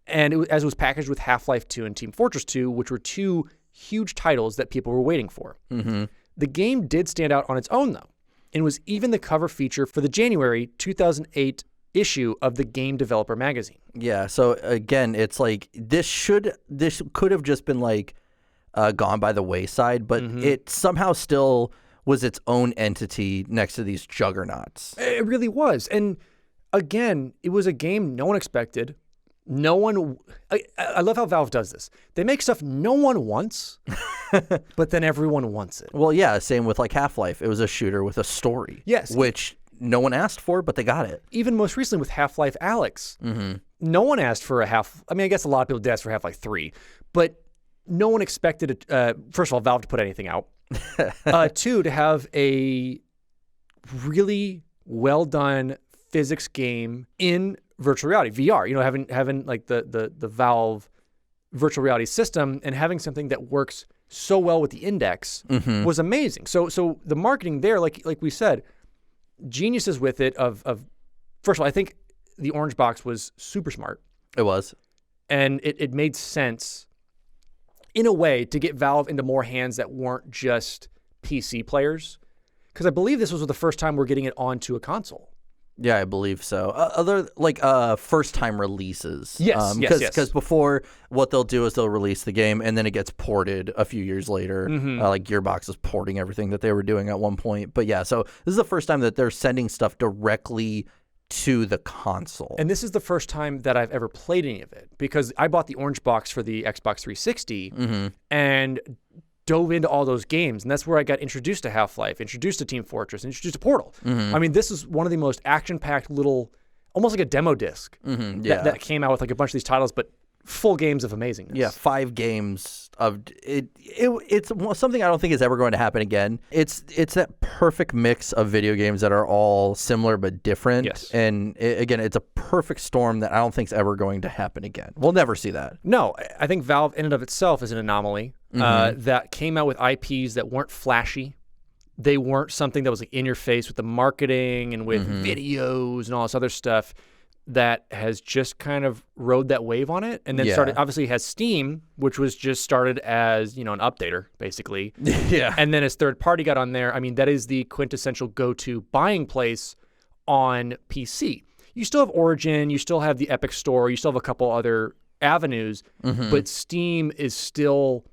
and as it was packaged with Half-Life 2 and Team Fortress 2, which were two huge titles that people were waiting for. The game did stand out on its own, though, and was even the cover feature for the January 2008 issue of the Game Developer magazine. Yeah, so again, it's like this could have just been like gone by the wayside, but it somehow still was its own entity next to these juggernauts. It really was, and again, it was a game no one expected. No one... I love how Valve does this. They make stuff no one wants, but then everyone wants it. Well, yeah, same with like Half-Life. It was a shooter with a story. Yes. Which no one asked for, but they got it. Even most recently with Half-Life Alyx. No one asked for I guess a lot of people did ask for Half-Life 3, but no one expected it, first of all, Valve to put anything out. Two, to have a really well-done physics game in virtual reality, VR, having like the Valve virtual reality system and having something that works so well with the Index was amazing. So the marketing there, like we said, geniuses with it of first of all, I think the Orange Box was super smart. It was. And it made sense in a way to get Valve into more hands that weren't just PC players. Because I believe this was the first time we're getting it onto a console. Yeah, I believe so. Other first-time releases. Yes, yes. Because before, what they'll do is they'll release the game, and then it gets ported a few years later. Like Gearbox is porting everything that they were doing at one point. But yeah, so this is the first time that they're sending stuff directly to the console. And this is the first time that I've ever played any of it, because I bought the Orange Box for the Xbox 360 and dove into all those games, and that's where I got introduced to Half-Life, introduced to Team Fortress, introduced to Portal. I mean, this is one of the most action-packed little, almost like a demo disc that came out with like a bunch of these titles, but full games of amazingness. Yeah, 5 games of it. It's something I don't think is ever going to happen again. It's that perfect mix of video games that are all similar but different. Yes. And again, it's a perfect storm that I don't think is ever going to happen again. We'll never see that. No, I think Valve in and of itself is an anomaly that came out with IPs that weren't flashy. They weren't something that was like in your face with the marketing and with videos and all this other stuff. That has just kind of rode that wave on it, and then started. Obviously, it has Steam, which was just started as an updater, basically. Yeah. And then as third party got on there, I mean, that is the quintessential go-to buying place on PC. You still have Origin, you still have the Epic Store, you still have a couple other avenues, but Steam is still,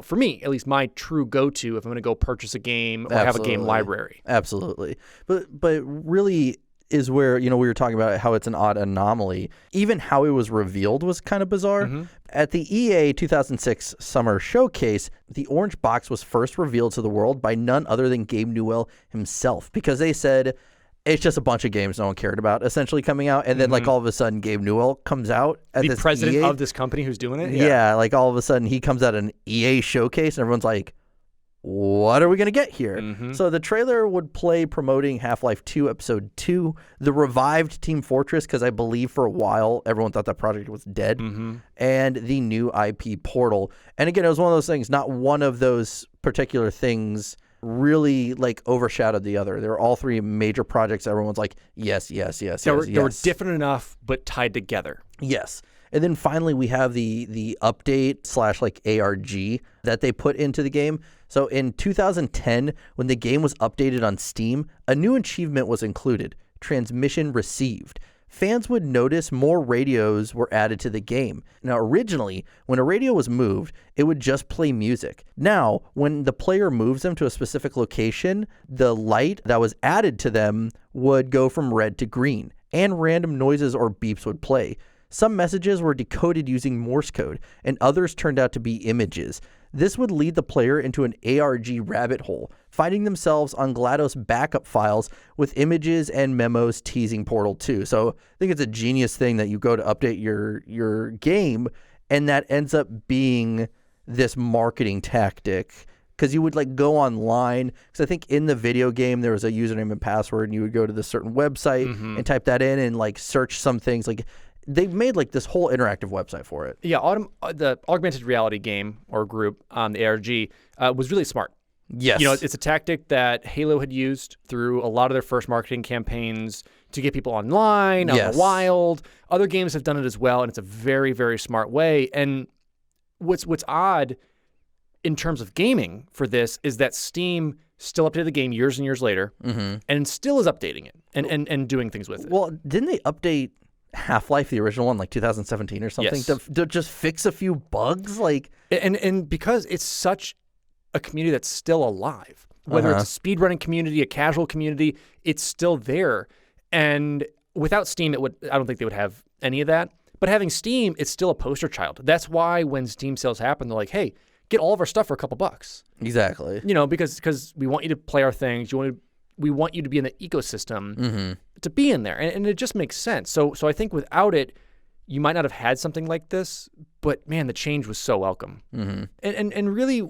for me at least, my true go-to if I'm going to go purchase a game or have a game library. Absolutely, but really. Is where, we were talking about how it's an odd anomaly. Even how it was revealed was kind of bizarre. At the EA 2006 Summer Showcase, the Orange Box was first revealed to the world by none other than Gabe Newell himself, because they said it's just a bunch of games no one cared about essentially coming out. And then all of a sudden Gabe Newell comes out at the president EA. of this company who's doing it? Yeah, all of a sudden he comes out at an EA showcase and everyone's like, what are we going to get here? So the trailer would play promoting Half-Life 2 Episode 2, the revived Team Fortress, because I believe for a while everyone thought that project was dead, and the new IP Portal. And again, it was one of those things, not one of those particular things really like overshadowed the other. They were all three major projects. Everyone's like, yes. They were different enough, but tied together. Yes. And then finally, we have the update / like ARG that they put into the game. So in 2010, when the game was updated on Steam, a new achievement was included, Transmission Received. Fans would notice more radios were added to the game. Now, originally, when a radio was moved, it would just play music. Now, when the player moves them to a specific location, the light that was added to them would go from red to green, and random noises or beeps would play. Some messages were decoded using Morse code, and others turned out to be images. This would lead the player into an ARG rabbit hole, finding themselves on Glados backup files with images and memos teasing Portal 2. So I think it's a genius thing that you go to update your game, and that ends up being this marketing tactic. Because you would like go online, because I think in the video game there was a username and password, and you would go to this certain website and type that in and like search some things. Like they've made like this whole interactive website for it. Yeah, the augmented reality game or group on the ARG was really smart. Yes. You know, it's a tactic that Halo had used through a lot of their first marketing campaigns to get people online, out in the wild. Other games have done it as well, and it's a very, very smart way. And what's odd in terms of gaming for this is that Steam still updated the game years and years later and still is updating it and doing things with it. Well, didn't they update Half-Life, the original one, like 2017 or something, Yes. to just fix a few bugs? Like, and because it's such a community that's still alive, whether it's a speedrunning community, a casual community, it's still there. And without Steam, I don't think they would have any of that. But having Steam, it's still a poster child. That's why when Steam sales happen, they're like, hey, get all of our stuff for a couple bucks. exactly. You know, because we want you to play our things. We want you to be in the ecosystem to be in there. And it just makes sense. So I think without it, you might not have had something like this. But, man, the change was so welcome. And really,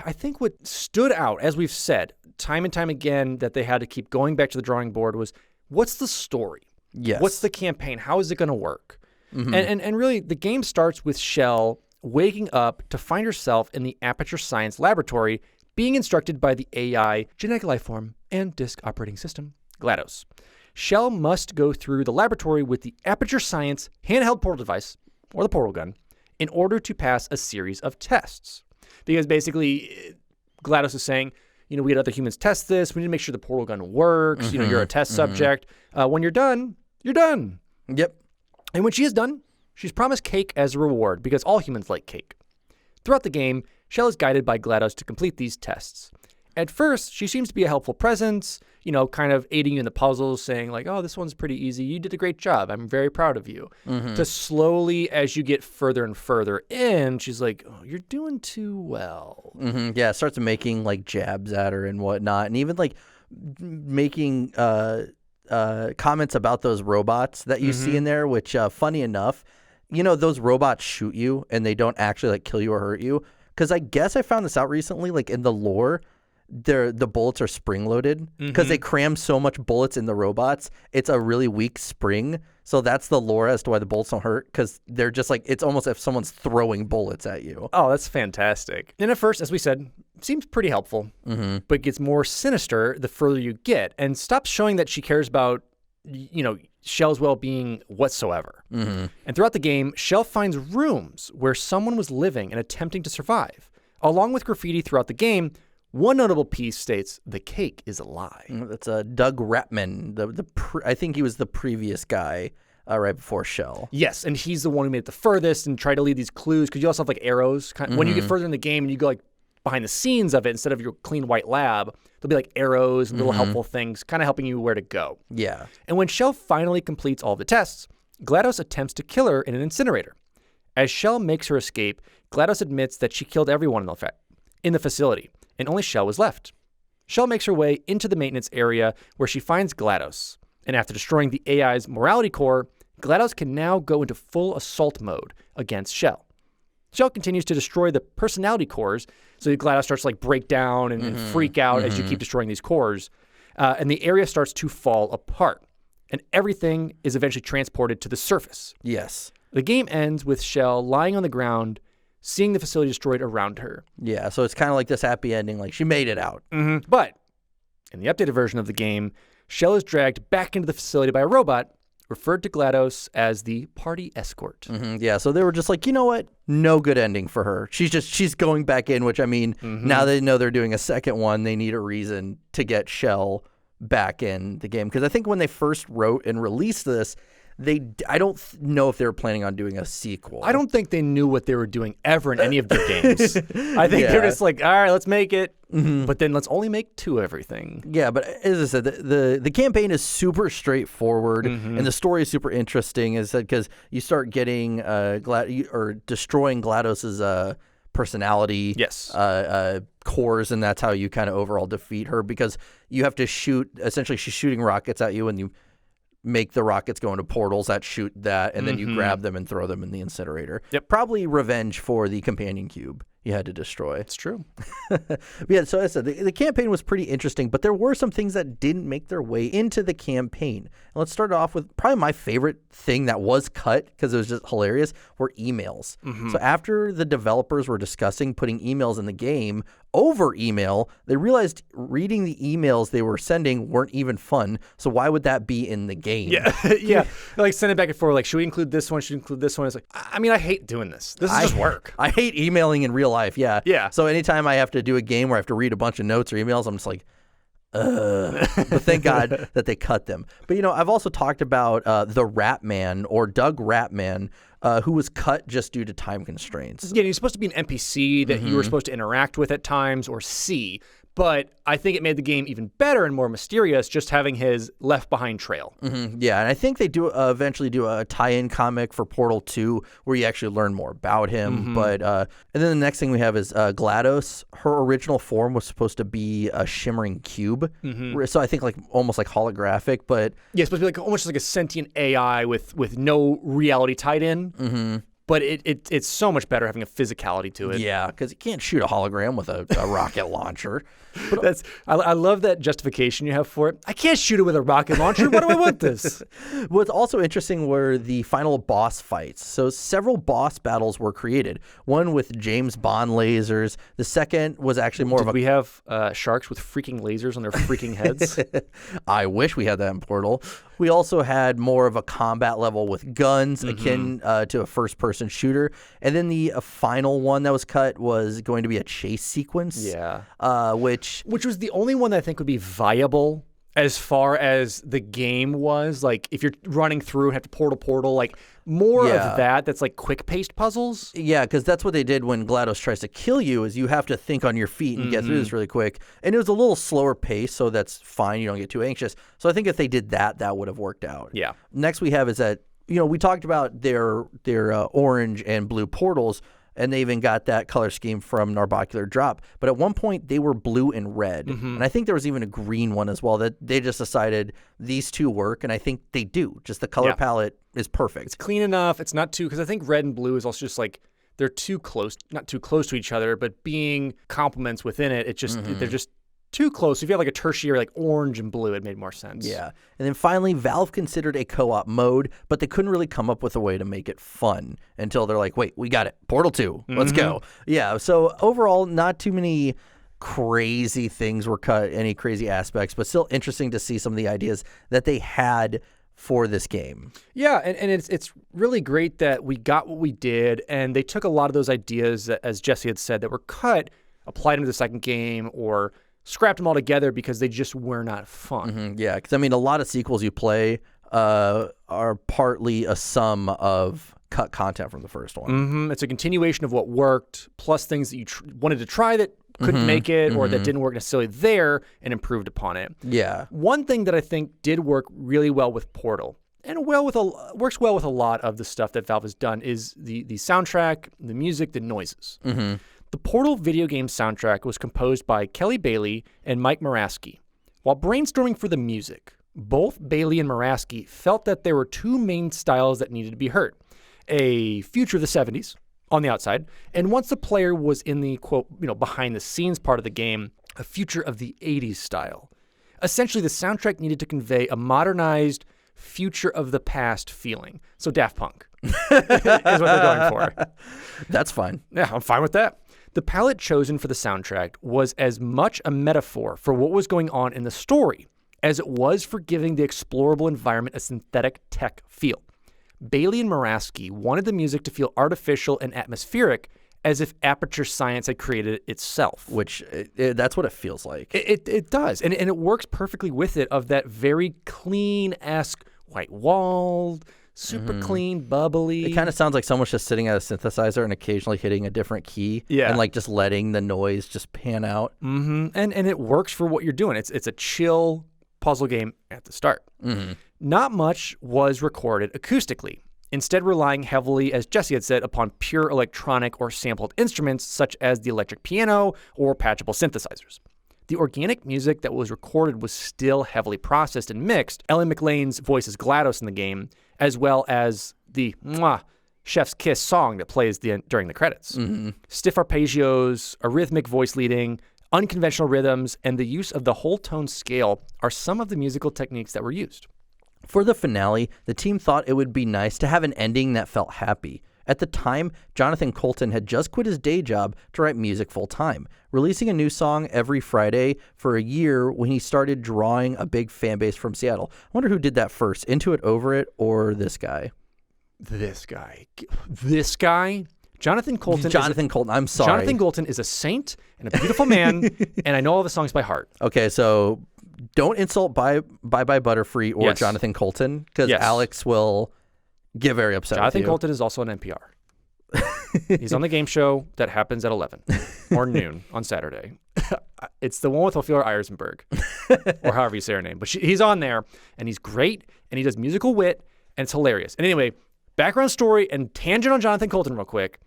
I think what stood out, as we've said, time and time again, that they had to keep going back to the drawing board was, what's the story? Yes. What's the campaign? How is it going to work? And really, the game starts with Shell waking up to find herself in the Aperture Science Laboratory, being instructed by the AI genetic lifeform and disk operating system, Glados. Shell must go through the laboratory with the Aperture Science handheld portal device, or the portal gun, in order to pass a series of tests. Because basically, Glados is saying, you know, we had other humans test this. We need to make sure the portal gun works. You know, you're a test subject. When you're done, you're done. Yep. And when she is done, she's promised cake as a reward, because all humans like cake. Throughout the game, Shell is guided by Glados to complete these tests. At first, she seems to be a helpful presence, you know, kind of aiding you in the puzzles, saying like, oh, this one's pretty easy. You did a great job. I'm very proud of you. To slowly, as you get further and further in, she's like, oh, you're doing too well. Yeah, starts making like jabs at her and whatnot, and even like making comments about those robots that you see in there, which funny enough, you know, those robots shoot you and they don't actually like kill you or hurt you. Because I guess I found this out recently, like in the lore, the bullets are spring loaded because they cram so much bullets in the robots. It's a really weak spring. So that's the lore as to why the bullets don't hurt, because they're just like, it's almost as if someone's throwing bullets at you. Oh, that's fantastic. And at first, as we said, seems pretty helpful, but gets more sinister the further you get, and stops showing that she cares about, you know, Shell's well-being whatsoever. And throughout the game, Shell finds rooms where someone was living and attempting to survive. Along with graffiti throughout the game, one notable piece states, "The cake is a lie." That's Doug Ratman. I think he was the previous guy right before Shell. Yes, and he's the one who made it the furthest and tried to leave these clues, because you also have like arrows. When you get further in the game and you go like behind the scenes of it, instead of your clean white lab, there'll be like arrows and little helpful things kind of helping you where to go. Yeah. And when Shell finally completes all the tests, Glados attempts to kill her in an incinerator. As Shell makes her escape, Glados admits that she killed everyone in the facility, and only Shell was left. Shell makes her way into the maintenance area where she finds Glados. And after destroying the AI's morality core, Glados can now go into full assault mode against Shell. Shell continues to destroy the personality cores, so Glados starts to like break down and freak out as you keep destroying these cores, and the area starts to fall apart, and everything is eventually transported to the surface. Yes. The game ends with Shell lying on the ground, seeing the facility destroyed around her. Yeah, so it's kind of like this happy ending, like she made it out. But in the updated version of the game, Shell is dragged back into the facility by a robot, referred to Glados as the party escort. Yeah, so they were just like, you know what? No good ending for her. She's going back in, which I mean, now they know they're doing a second one, they need a reason to get Shell back in the game. Because I think when they first wrote and released this, I don't know if they were planning on doing a sequel. I don't think they knew what they were doing ever in any of their games. I think they're just like, all right, let's make it, but then let's only make 2 everything. Yeah, but as I said, the campaign is super straightforward, and the story is super interesting. Is that because you start getting destroying Glados's personality, cores, and that's how you kind of overall defeat her, because you have to shoot. Essentially, she's shooting rockets at you, and you make the rockets go into portals that shoot that, and then you grab them and throw them in the incinerator. Probably revenge for the companion cube you had to destroy. It's true. Yeah, so as I said, the campaign was pretty interesting, but there were some things that didn't make their way into the campaign. And let's start off with probably my favorite thing that was cut, because it was just hilarious, were emails. So after the developers were discussing putting emails in the game over email, they realized reading the emails they were sending weren't even fun. So why would that be in the game? Yeah. Like send it back and forth. Like, should we include this one? Should we include this one? It's like, I mean, I hate doing this. This is just work. I hate emailing in real life. Yeah. Yeah. So anytime I have to do a game where I have to read a bunch of notes or emails, I'm just like, but thank God that they cut them. But, I've also talked about the Ratman, or Doug Ratman, who was cut just due to time constraints. Yeah, he's supposed to be an NPC that you were supposed to interact with at times or see. But I think it made the game even better and more mysterious just having his left behind trail. Yeah, and I think they do eventually do a tie-in comic for Portal 2 where you actually learn more about him. But and then the next thing we have is Glados. Her original form was supposed to be a shimmering cube. So I think almost like holographic, but yeah, it's supposed to be almost like a sentient AI with no reality tied in. But it's so much better having a physicality to it. Yeah, because you can't shoot a hologram with a rocket launcher. But I love that justification you have for it. I can't shoot it with a rocket launcher. Why do I want this? What's also interesting were the final boss fights. So several boss battles were created. One with James Bond lasers. The second was actually more of a... we have sharks with freaking lasers on their freaking heads? I wish we had that in Portal. We also had more of a combat level with guns akin to a first-person shooter. And then the final one that was cut was going to be a chase sequence. Yeah. Which was the only one that I think would be viable as far as the game was. Like, if you're running through and have to portal, like, more of that's like quick-paced puzzles. Yeah, because that's what they did when GLaDOS tries to kill you, is you have to think on your feet and get through this really quick. And it was a little slower pace, so that's fine. You don't get too anxious. So I think if they did that, that would have worked out. Yeah. Next we have is that, we talked about their orange and blue portals, and they even got that color scheme from Narbocular Drop. But at one point, they were blue and red. And I think there was even a green one as well, that they just decided these two work, and I think they do. Just the color palette is perfect. It's clean enough. It's not too, because I think red and blue is also just like, they're too close, not too close to each other, but being complements within it, they're just too close. If you have like a tertiary, like orange and blue, it made more sense. Yeah. And then finally, Valve considered a co-op mode, but they couldn't really come up with a way to make it fun until they're like, wait, we got it. Portal 2. Let's go. Yeah. So overall, not too many crazy things were cut, any crazy aspects, but still interesting to see some of the ideas that they had for this game. Yeah, and it's really great that we got what we did, and they took a lot of those ideas, that, as Jesse had said, that were cut, applied them to the second game, or scrapped them all together because they just were not fun. Yeah, because I mean, a lot of sequels you play are partly a sum of cut content from the first one. It's a continuation of what worked, plus things that you wanted to try that couldn't make it, or that didn't work necessarily there, and improved upon it. Yeah. One thing that I think did work really well with Portal, and works well with a lot of the stuff that Valve has done, is the soundtrack, the music, the noises. The Portal video game soundtrack was composed by Kelly Bailey and Mike Muraski. While brainstorming for the music, both Bailey and Muraski felt that there were two main styles that needed to be heard: a future of the 70s, on the outside. And once the player was in the, quote, behind the scenes part of the game, a future of the 80s style. Essentially, the soundtrack needed to convey a modernized future of the past feeling. So Daft Punk is what they're going for. That's fine. Yeah, I'm fine with that. The palette chosen for the soundtrack was as much a metaphor for what was going on in the story as it was for giving the explorable environment a synthetic tech feel. Bailey and Moraski wanted the music to feel artificial and atmospheric, as if Aperture Science had created it itself. Which, that's what it feels like. It does. And it works perfectly with it, of that very clean-esque, white-walled, super clean, bubbly. It kind of sounds like someone's just sitting at a synthesizer and occasionally hitting a different key. Yeah. And like just letting the noise just pan out. Mm-hmm. And it works for what you're doing. It's a chill puzzle game at the start. Mm-hmm. Not much was recorded acoustically, instead relying heavily, as Jesse had said, upon pure electronic or sampled instruments such as the electric piano or patchable synthesizers. The organic music that was recorded was still heavily processed and mixed. Ellie McLean's voice is GLaDOS in the game, as well as the Mwah, Chef's Kiss song that plays during the credits. Mm-hmm. Stiff arpeggios, a rhythmic voice leading, unconventional rhythms, and the use of the whole tone scale are some of the musical techniques that were used. For the finale, the team thought it would be nice to have an ending that felt happy. At the time, Jonathan Coulton had just quit his day job to write music full-time, releasing a new song every Friday for a year when he started drawing a big fan base from Seattle. I wonder who did that first, Into It, Over It, or this guy? This guy? Jonathan Coulton. Coulton, I'm sorry. Jonathan Coulton is a saint and a beautiful man, and I know all the songs by heart. Okay, so don't insult Bye Bye Butterfree or Yes. Jonathan Coulton, because Yes. Alex will get very upset Jonathan with you. Coulton is also on NPR. He's on the game show that happens at 11 or noon on Saturday. It's the one with Ophelia Eisenberg, or however you say her name. But he's on there, and he's great, and he does musical wit, and it's hilarious. And anyway, background story and tangent on Jonathan Coulton real quick.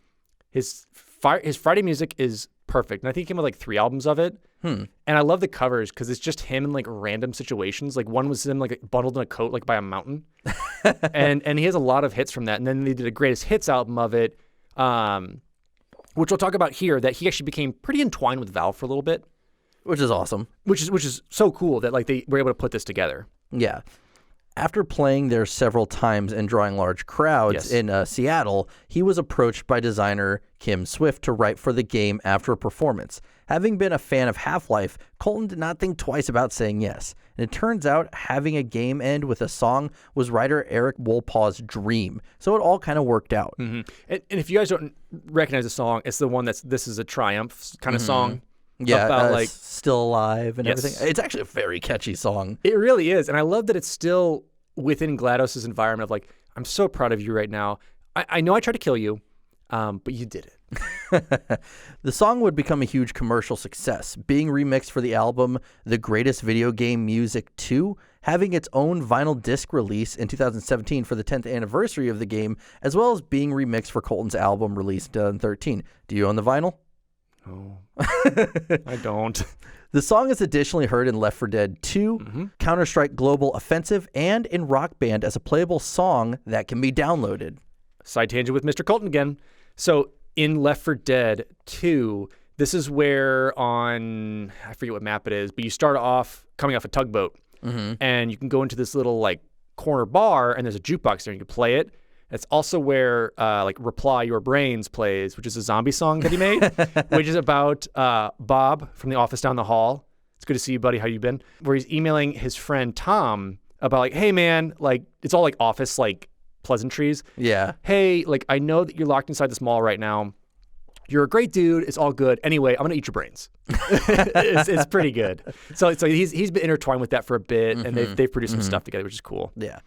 His Friday music is perfect. And I think he came with like 3 albums of it. And I love the covers because it's just him in like random situations. Like one was him like bundled in a coat like by a mountain. and he has a lot of hits from that. And then they did a greatest hits album of it, which we'll talk about here, that he actually became pretty entwined with Valve for a little bit. Which is awesome. Which is so cool that like they were able to put this together. Yeah. After playing there several times and drawing large crowds in Seattle, he was approached by designer Kim Swift to write for the game after a performance. Having been a fan of Half-Life, Coulton did not think twice about saying yes. And it turns out having a game end with a song was writer Eric Wolpaw's dream. So it all kind of worked out. Mm-hmm. And if you guys don't recognize the song, it's the one This Is a Triumph kind of song. Yeah, about like Still Alive and Yes. everything. It's actually a very catchy song. It really is. And I love that it's still within GLaDOS' environment of like, I'm so proud of you right now. I know I tried to kill you, but you did it. The song would become a huge commercial success, being remixed for the album The Greatest Video Game Music 2, having its own vinyl disc release in 2017 for the 10th anniversary of the game, as well as being remixed for Coulton's album released in 2013. Do you own the vinyl? No, I don't. The song is additionally heard in Left 4 Dead 2, Counter-Strike Global Offensive, and in Rock Band as a playable song that can be downloaded. Side tangent with Mr. Coulton again. So in Left 4 Dead 2, this is where on, I forget what map it is, but you start off coming off a tugboat, and you can go into this little like corner bar, and there's a jukebox there, and you can play it. It's also where like Reply Your Brains plays, which is a zombie song that he made, which is about Bob from the office down the hall. It's good to see you, buddy. How you been? Where he's emailing his friend Tom about like, hey man, like it's all like office like pleasantries. Yeah. Hey, like I know that you're locked inside this mall right now. You're a great dude. It's all good. Anyway, I'm gonna eat your brains. it's pretty good. So he's been intertwined with that for a bit, and they've produced some stuff together, which is cool. Yeah.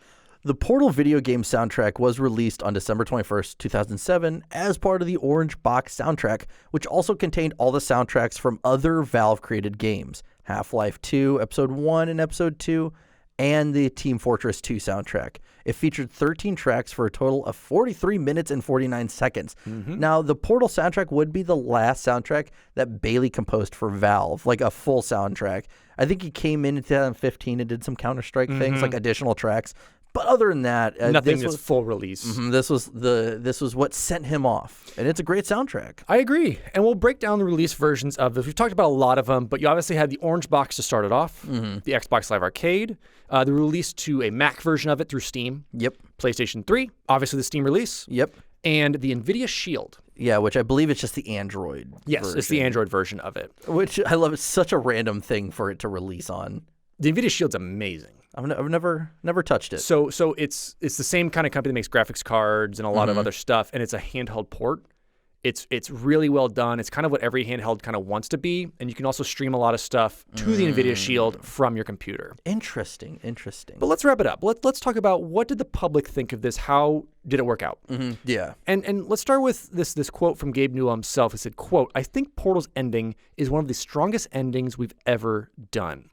The Portal video game soundtrack was released on December 21st, 2007 as part of the Orange Box soundtrack, which also contained all the soundtracks from other Valve-created games, Half-Life 2, Episode 1 and Episode 2, and the Team Fortress 2 soundtrack. It featured 13 tracks for a total of 43 minutes and 49 seconds. Now, the Portal soundtrack would be the last soundtrack that Bailey composed for Valve, like a full soundtrack. I think he came in 2015 and did some Counter-Strike things, like additional tracks. But other than that, nothing is full release. This was what sent him off, and it's a great soundtrack. I agree, and we'll break down the release versions of this. We've talked about a lot of them, but you obviously had the orange box to start it off, the Xbox Live Arcade, the release to a Mac version of it through Steam. Yep. PlayStation 3, obviously the Steam release. Yep. And the NVIDIA Shield. Yeah, which I believe it's just the Android version. It's the Android version of it. Which I love. It's such a random thing for it to release on. The NVIDIA Shield's amazing. I've never touched it. So it's the same kind of company that makes graphics cards and a lot of other stuff, and it's a handheld port. It's really well done. It's kind of what every handheld kind of wants to be, and you can also stream a lot of stuff to the NVIDIA Shield from your computer. Interesting. But let's wrap it up. Let's talk about what did the public think of this? How did it work out? Yeah. And let's start with this quote from Gabe Newell himself. He said, quote, "I think Portal's ending is one of the strongest endings we've ever done."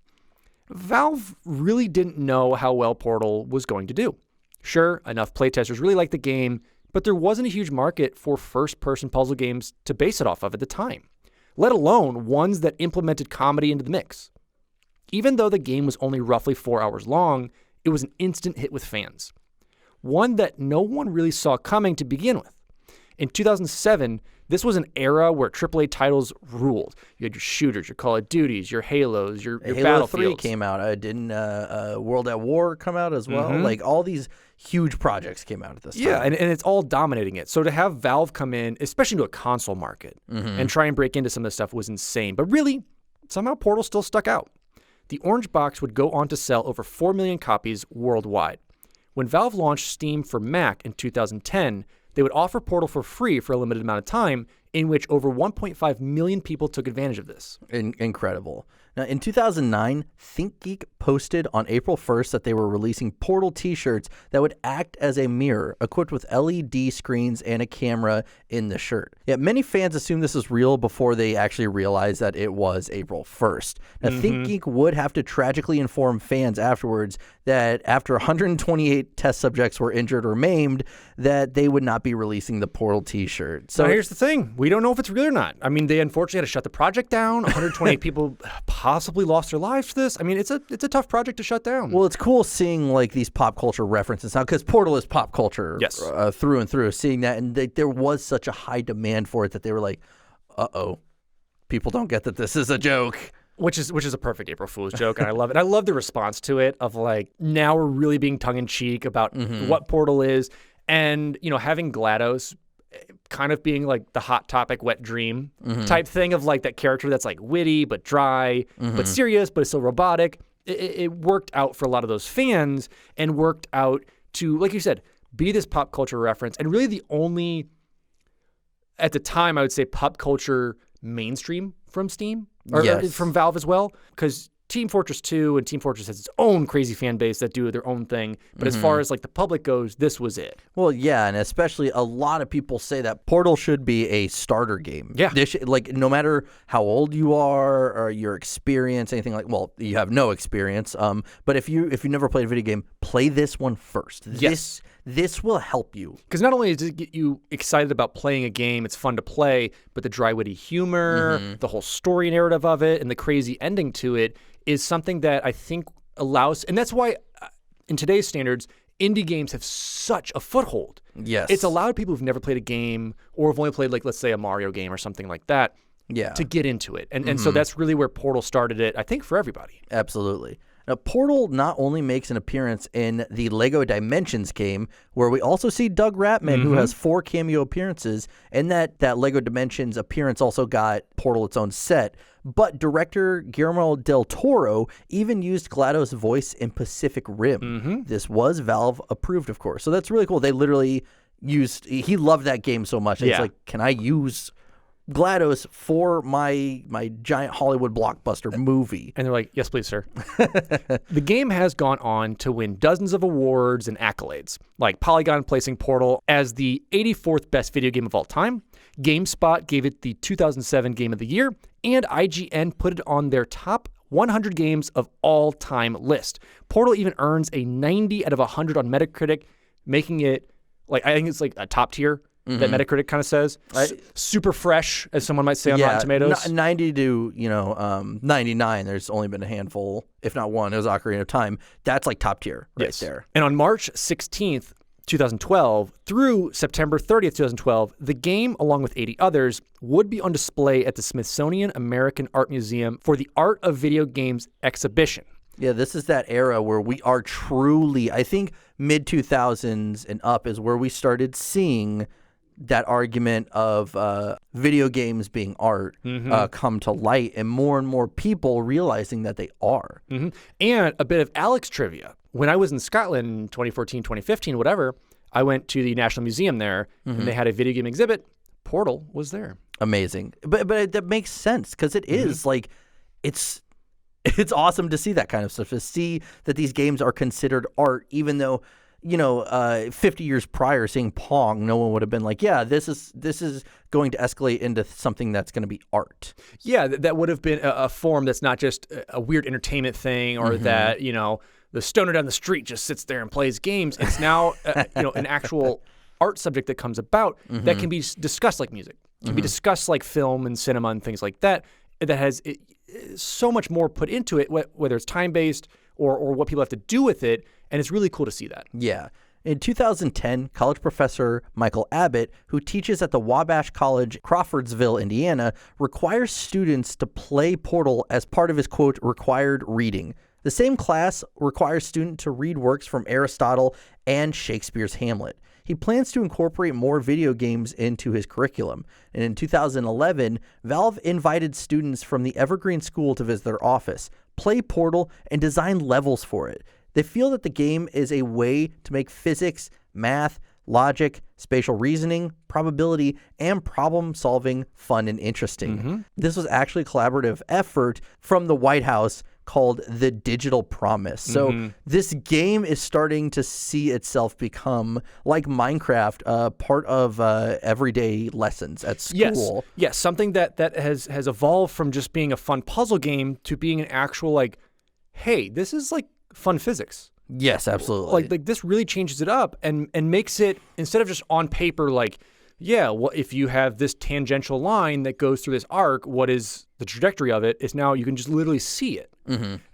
Valve really didn't know how well Portal was going to do. Sure, enough playtesters really liked the game, but there wasn't a huge market for first-person puzzle games to base it off of at the time, let alone ones that implemented comedy into the mix. Even though the game was only roughly 4 hours long, it was an instant hit with fans. One that no one really saw coming to begin with. In 2007, this was an era where AAA titles ruled. You had your shooters, your Call of Duties, your Halos, your Halo Battlefields. 3 came out. Didn't World at War come out as well? Like all these huge projects came out at this time. Yeah, and it's all dominating it. So to have Valve come in, especially into a console market, and try and break into some of this stuff was insane. But really, somehow Portal still stuck out. The orange box would go on to sell over 4 million copies worldwide. When Valve launched Steam for Mac in 2010, they would offer Portal for free for a limited amount of time, in which over 1.5 million people took advantage of this. Incredible. Now, in 2009, ThinkGeek posted on April 1st that they were releasing Portal t-shirts that would act as a mirror, equipped with LED screens and a camera in the shirt. Yet many fans assumed this was real before they actually realized that it was April 1st. Now, ThinkGeek would have to tragically inform fans afterwards that after 128 test subjects were injured or maimed, that they would not be releasing the Portal t-shirt. So here's the thing. We don't know if it's real or not. I mean, they unfortunately had to shut the project down. 128 people possibly lost their lives to this. I mean, it's a tough project to shut down. Well, it's cool seeing like these pop culture references now, because Portal is pop culture through and through. Seeing that, and there was such a high demand for it that they were like, people don't get that this is a joke. Which is a perfect April Fool's joke, and I love it. I love the response to it of like, now we're really being tongue-in-cheek about what Portal is, and having GLaDOS kind of being like the Hot Topic wet dream type thing of like that character that's like witty but dry but serious but it's still robotic. It worked out for a lot of those fans and worked out to, like you said, be this pop culture reference, and really the only, at the time, I would say pop culture mainstream from Steam or from Valve as well, because Team Fortress 2 and Team Fortress has its own crazy fan base that do their own thing. But as far as like the public goes, this was it. Well, yeah, and especially a lot of people say that Portal should be a starter game. Yeah. Like no matter how old you are or your experience, anything like, well, you have no experience. But if you never played a video game, play this one first. Yes. This will help you. Because not only does it get you excited about playing a game, it's fun to play, but the dry, witty humor, the whole story narrative of it, and the crazy ending to it is something that I think allows, and that's why in today's standards, indie games have such a foothold. Yes. It's allowed people who've never played a game or have only played, like, let's say a Mario game or something like that, to get into it. And so that's really where Portal started it, I think, for everybody. Absolutely. Now, Portal not only makes an appearance in the LEGO Dimensions game, where we also see Doug Ratman, who has 4 cameo appearances, and that LEGO Dimensions appearance also got Portal its own set. But director Guillermo del Toro even used GLaDOS' voice in Pacific Rim. This was Valve approved, of course. So that's really cool. They literally he loved that game so much. It's like, can I use GLaDOS for my giant Hollywood blockbuster movie? And they're like, yes, please, sir. The game has gone on to win dozens of awards and accolades, like Polygon placing Portal as the 84th best video game of all time. GameSpot gave it the 2007 Game of the Year, and IGN put it on their top 100 games of all time list. Portal even earns a 90 out of 100 on Metacritic, making it, like, I think it's like a top tier that Metacritic kind of says. Super fresh, as someone might say on Rotten Tomatoes. 90 to 99. There's only been a handful, if not one. It was Ocarina of Time. That's like top tier right there. And on March 16th, 2012 through September 30th, 2012, the game, along with 80 others, would be on display at the Smithsonian American Art Museum for the Art of Video Games exhibition. Yeah, this is that era where we are truly, I think mid-2000s and up is where we started seeing that argument of video games being art come to light, and more people realizing that they are. And a bit of Alex trivia. When I was in Scotland in 2014, 2015, whatever, I went to the National Museum there, and they had a video game exhibit. Portal was there. Amazing. But that makes sense, because it is like, it's awesome to see that kind of stuff, to see that these games are considered art, even though, 50 years prior, seeing Pong, no one would have been like, yeah, this is going to escalate into something that's going to be art. Yeah, that would have been a form that's not just a weird entertainment thing, or that, the stoner down the street just sits there and plays games. It's now, an actual art subject that comes about that can be discussed like music, can be discussed like film and cinema and things like that, that has so much more put into it, whether it's time-based or what people have to do with it, and it's really cool to see that. Yeah. In 2010, college professor Michael Abbott, who teaches at the Wabash College, Crawfordsville, Indiana, requires students to play Portal as part of his, quote, required reading. The same class requires students to read works from Aristotle and Shakespeare's Hamlet. He plans to incorporate more video games into his curriculum. And in 2011, Valve invited students from the Evergreen School to visit their office, play Portal, and design levels for it. They feel that the game is a way to make physics, math, logic, spatial reasoning, probability, and problem solving fun and interesting. This was actually a collaborative effort from the White House called The Digital Promise. So this game is starting to see itself become, like Minecraft, part of everyday lessons at school. Yes, something that has evolved from just being a fun puzzle game to being an actual, like, hey, this is like fun physics. Yes, absolutely. Like this really changes it up and makes it, instead of just on paper, like, yeah, well, if you have this tangential line that goes through this arc, what is the trajectory of it? Is now you can just literally see it.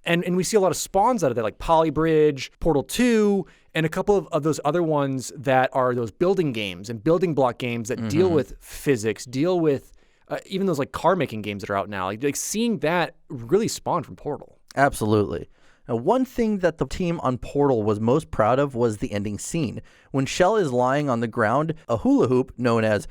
And we see a lot of spawns out of that, like Polybridge, Portal 2, and a couple of those other ones that are those building games and building block games that deal with physics, deal with even those like car making games that are out now. Like seeing that really spawn from Portal. Absolutely. Now, one thing that the team on Portal was most proud of was the ending scene. When Shell is lying on the ground, a hula hoop, known as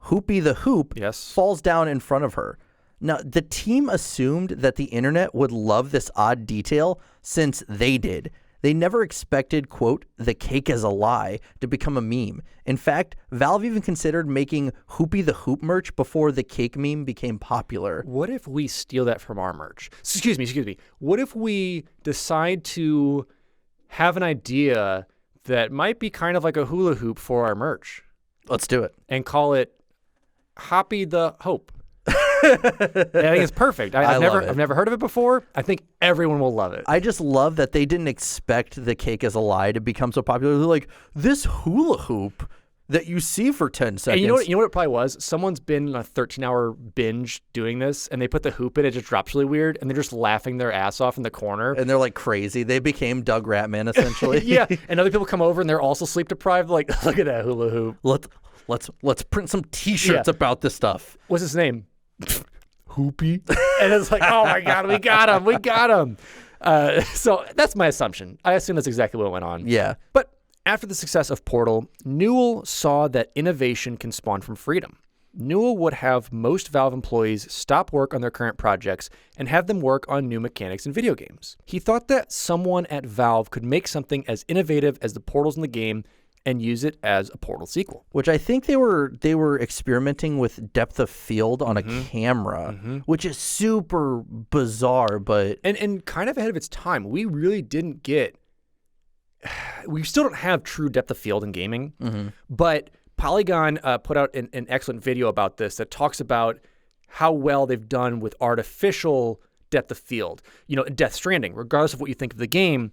Hoopy the Hoop, falls down in front of her. Now, the team assumed that the internet would love this odd detail since they did. They never expected, quote, the cake is a lie to become a meme. In fact, Valve even considered making Hoopy the Hoop merch before the cake meme became popular. What if we steal that from our merch? Excuse me. What if we decide to have an idea that might be kind of like a hula hoop for our merch? Let's do it. And call it Hoppy the Hope. I think it's perfect. I've never heard of it before. I think everyone will love it. I just love that they didn't expect the cake is a lie to become so popular. They're like, this hula hoop that you see for 10 seconds. And you know what it probably was? Someone's been on a 13-hour binge doing this, and they put the hoop in, it just drops really weird, and they're just laughing their ass off in the corner. And they're like crazy. They became Doug Ratman, essentially. Yeah, and other people come over, and they're also sleep deprived. Like, look at that hula hoop. Let's print some T-shirts about this stuff. What's his name? Hoopy. And it's like, oh my God, we got him. So that's my assumption. I assume that's exactly what went on. Yeah. But after the success of Portal, Newell saw that innovation can spawn from freedom. Newell would have most Valve employees stop work on their current projects and have them work on new mechanics in video games. He thought that someone at Valve could make something as innovative as the portals in the game and use it as a Portal sequel. Which I think they were experimenting with depth of field on a camera, which is super bizarre, but... And kind of ahead of its time. We really didn't get... We still don't have true depth of field in gaming, but Polygon put out an excellent video about this that talks about how well they've done with artificial depth of field. You know, in Death Stranding, regardless of what you think of the game,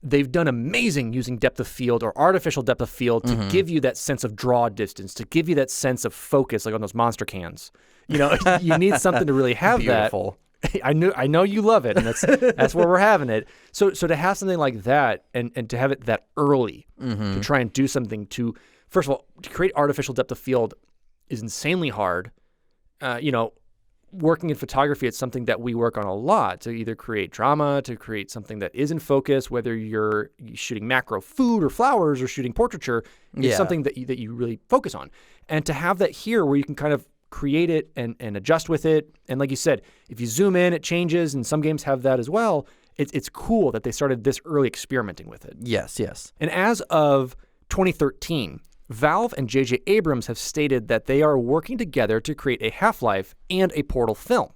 they've done amazing using depth of field or artificial depth of field to give you that sense of draw distance, to give you that sense of focus, like on those monster cans. You need something to really have Beautiful. that. I know you love it, and that's where we're having it. So to have something like that and to have it that early to try and do something to, first of all, to create artificial depth of field is insanely hard. Working in photography, it's something that we work on a lot, to either create drama, to create something that is in focus, whether you're shooting macro food or flowers or shooting portraiture, it's something that you really focus on. And to have that here where you can kind of create it and adjust with it. And like you said, if you zoom in, it changes, and some games have that as well. It's cool that they started this early experimenting with it. Yes, yes. And as of 2013, Valve and J.J. Abrams have stated that they are working together to create a Half-Life and a Portal film.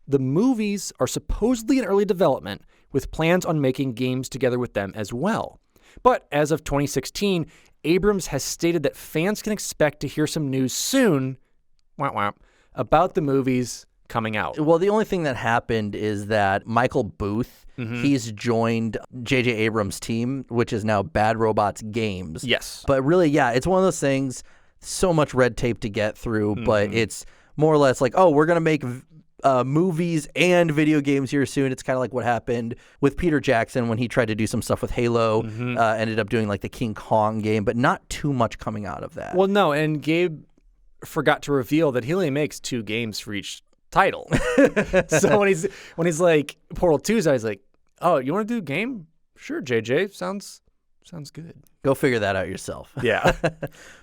The movies are supposedly in early development, with plans on making games together with them as well. But as of 2016, Abrams has stated that fans can expect to hear some news soon about the movies coming out. Well, the only thing that happened is that Michael Booth, he's joined J.J. Abrams' team, which is now Bad Robots Games. Yes. But really, yeah, it's one of those things, so much red tape to get through, but it's more or less like, oh, we're going to make movies and video games here soon. It's kind of like what happened with Peter Jackson when he tried to do some stuff with Halo, ended up doing like the King Kong game, but not too much coming out of that. Well, no, and Gabe forgot to reveal that he only makes 2 games for each title. So when he's like Portal 2's, I was like, oh, you want to do a game? Sure, JJ, sounds good. Go figure that out yourself. Yeah.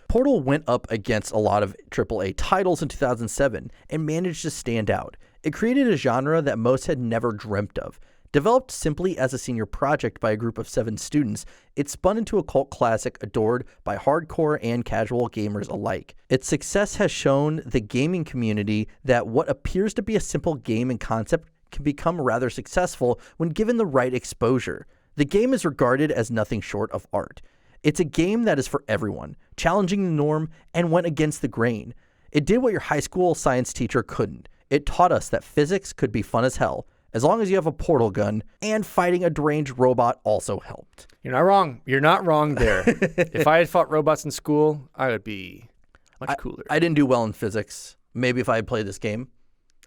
Portal went up against a lot of AAA titles in 2007 and managed to stand out. It created a genre that most had never dreamt of. Developed simply as a senior project by a group of 7 students, it spun into a cult classic adored by hardcore and casual gamers alike. Its success has shown the gaming community that what appears to be a simple game and concept can become rather successful when given the right exposure. The game is regarded as nothing short of art. It's a game that is for everyone, challenging the norm and went against the grain. It did what your high school science teacher couldn't. It taught us that physics could be fun as hell, as long as you have a portal gun, and fighting a deranged robot also helped. You're not wrong. You're not wrong there. If I had fought robots in school, I would be much cooler. I didn't do well in physics. Maybe if I had played this game.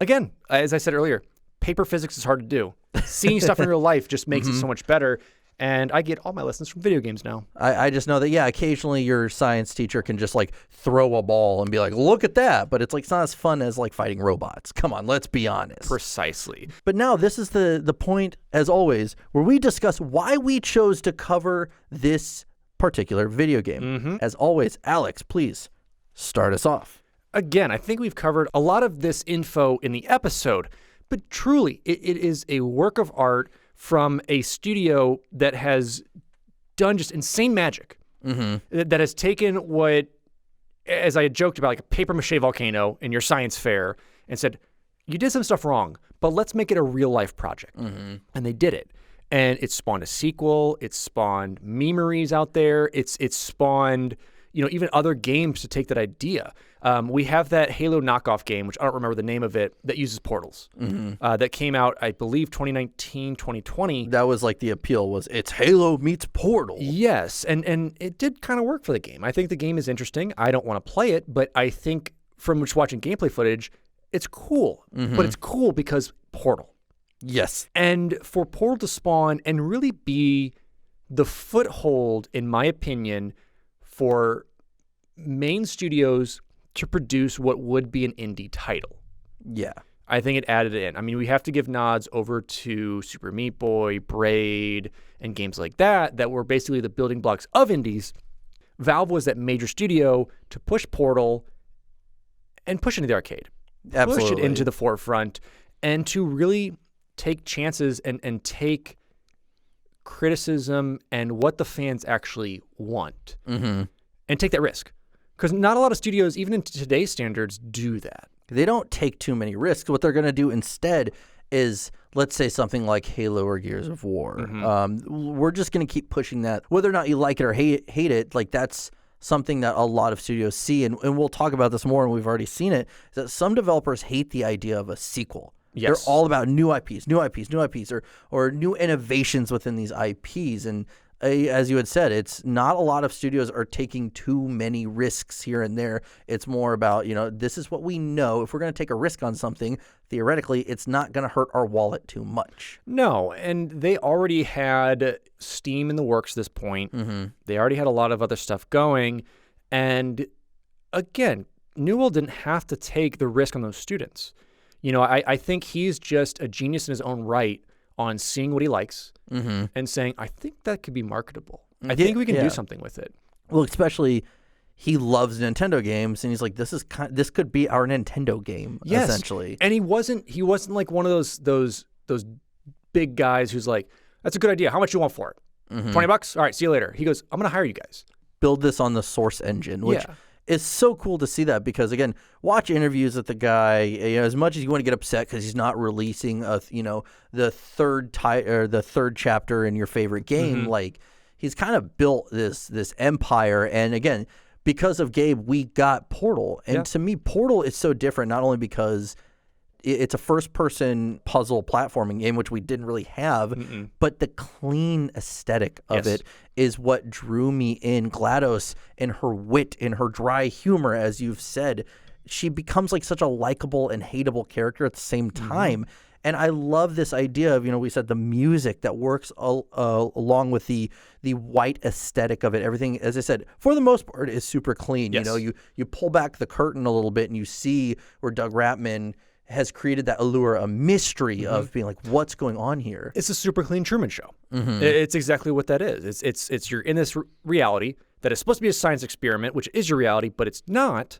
Again, as I said earlier, paper physics is hard to do. Seeing stuff in real life just makes it so much better. And I get all my lessons from video games now. I just know that, yeah, occasionally your science teacher can just like throw a ball and be like, look at that. But it's like, it's not as fun as like fighting robots. Come on, let's be honest. Precisely. But now this is the point, as always, where we discuss why we chose to cover this particular video game. As always, Alex, please start us off. Again, I think we've covered a lot of this info in the episode, but truly, it is a work of art from a studio that has done just insane magic, that has taken what, as I had joked about, like a papier-mâché volcano in your science fair and said, you did some stuff wrong, but let's make it a real-life project. And they did it. And it spawned a sequel. It spawned memories out there. It's spawned, even other games to take that idea. We have that Halo knockoff game, which I don't remember the name of it, that uses portals. That came out, I believe, 2019, 2020. That was like the appeal was it's Halo meets Portal. Yes, and it did kind of work for the game. I think the game is interesting. I don't want to play it, but I think from just watching gameplay footage, it's cool. But it's cool because Portal. Yes. And for Portal to spawn and really be the foothold, in my opinion, for main studios to produce what would be an indie title. Yeah. I think it added it in. I mean, we have to give nods over to Super Meat Boy, Braid, and games like that were basically the building blocks of indies. Valve was that major studio to push Portal and push into the arcade. Absolutely. Push it into the forefront and to really take chances and take criticism and what the fans actually want and take that risk. Because not a lot of studios, even in today's standards, do that. They don't take too many risks. What they're going to do instead is, let's say something like Halo or Gears of War. We're just going to keep pushing that. Whether or not you like it or hate it, like that's something that a lot of studios see. And we'll talk about this more, and we've already seen it, that some developers hate the idea of a sequel. Yes. They're all about new IPs, or new innovations within these IPs. And as you had said, it's not a lot of studios are taking too many risks here and there. It's more about, this is what we know. If we're going to take a risk on something, theoretically, it's not going to hurt our wallet too much. No, and they already had Steam in the works at this point. They already had a lot of other stuff going. And again, Newell didn't have to take the risk on those students. I think he's just a genius in his own right on seeing what he likes and saying, I think that could be marketable. I think we can do something with it. Well, especially he loves Nintendo games, and he's like, this could be our Nintendo game, essentially. And he wasn't like one of those big guys who's like, that's a good idea. How much do you want for it? $20? All right, see you later. He goes, I'm going to hire you guys. Build this on the Source engine, which is so cool to see that, because again, watch interviews with the guy. As much as you want to get upset because he's not releasing the third chapter in your favorite game, like he's kind of built this empire. And again, because of Gabe, we got Portal, and to me, Portal is so different. Not only because it's a first-person puzzle platforming game, which we didn't really have, but the clean aesthetic of it is what drew me in. Glados and her wit and her dry humor, as you've said, she becomes like such a likable and hateable character at the same time. And I love this idea of, we said the music that works along with the white aesthetic of it. Everything, as I said, for the most part, is super clean. Yes. You pull back the curtain a little bit and you see where Doug Ratman has created that allure, a mystery of being like, what's going on here? It's a super clean Truman Show. It's exactly what that is. It's you're in this reality that is supposed to be a science experiment, which is your reality, but it's not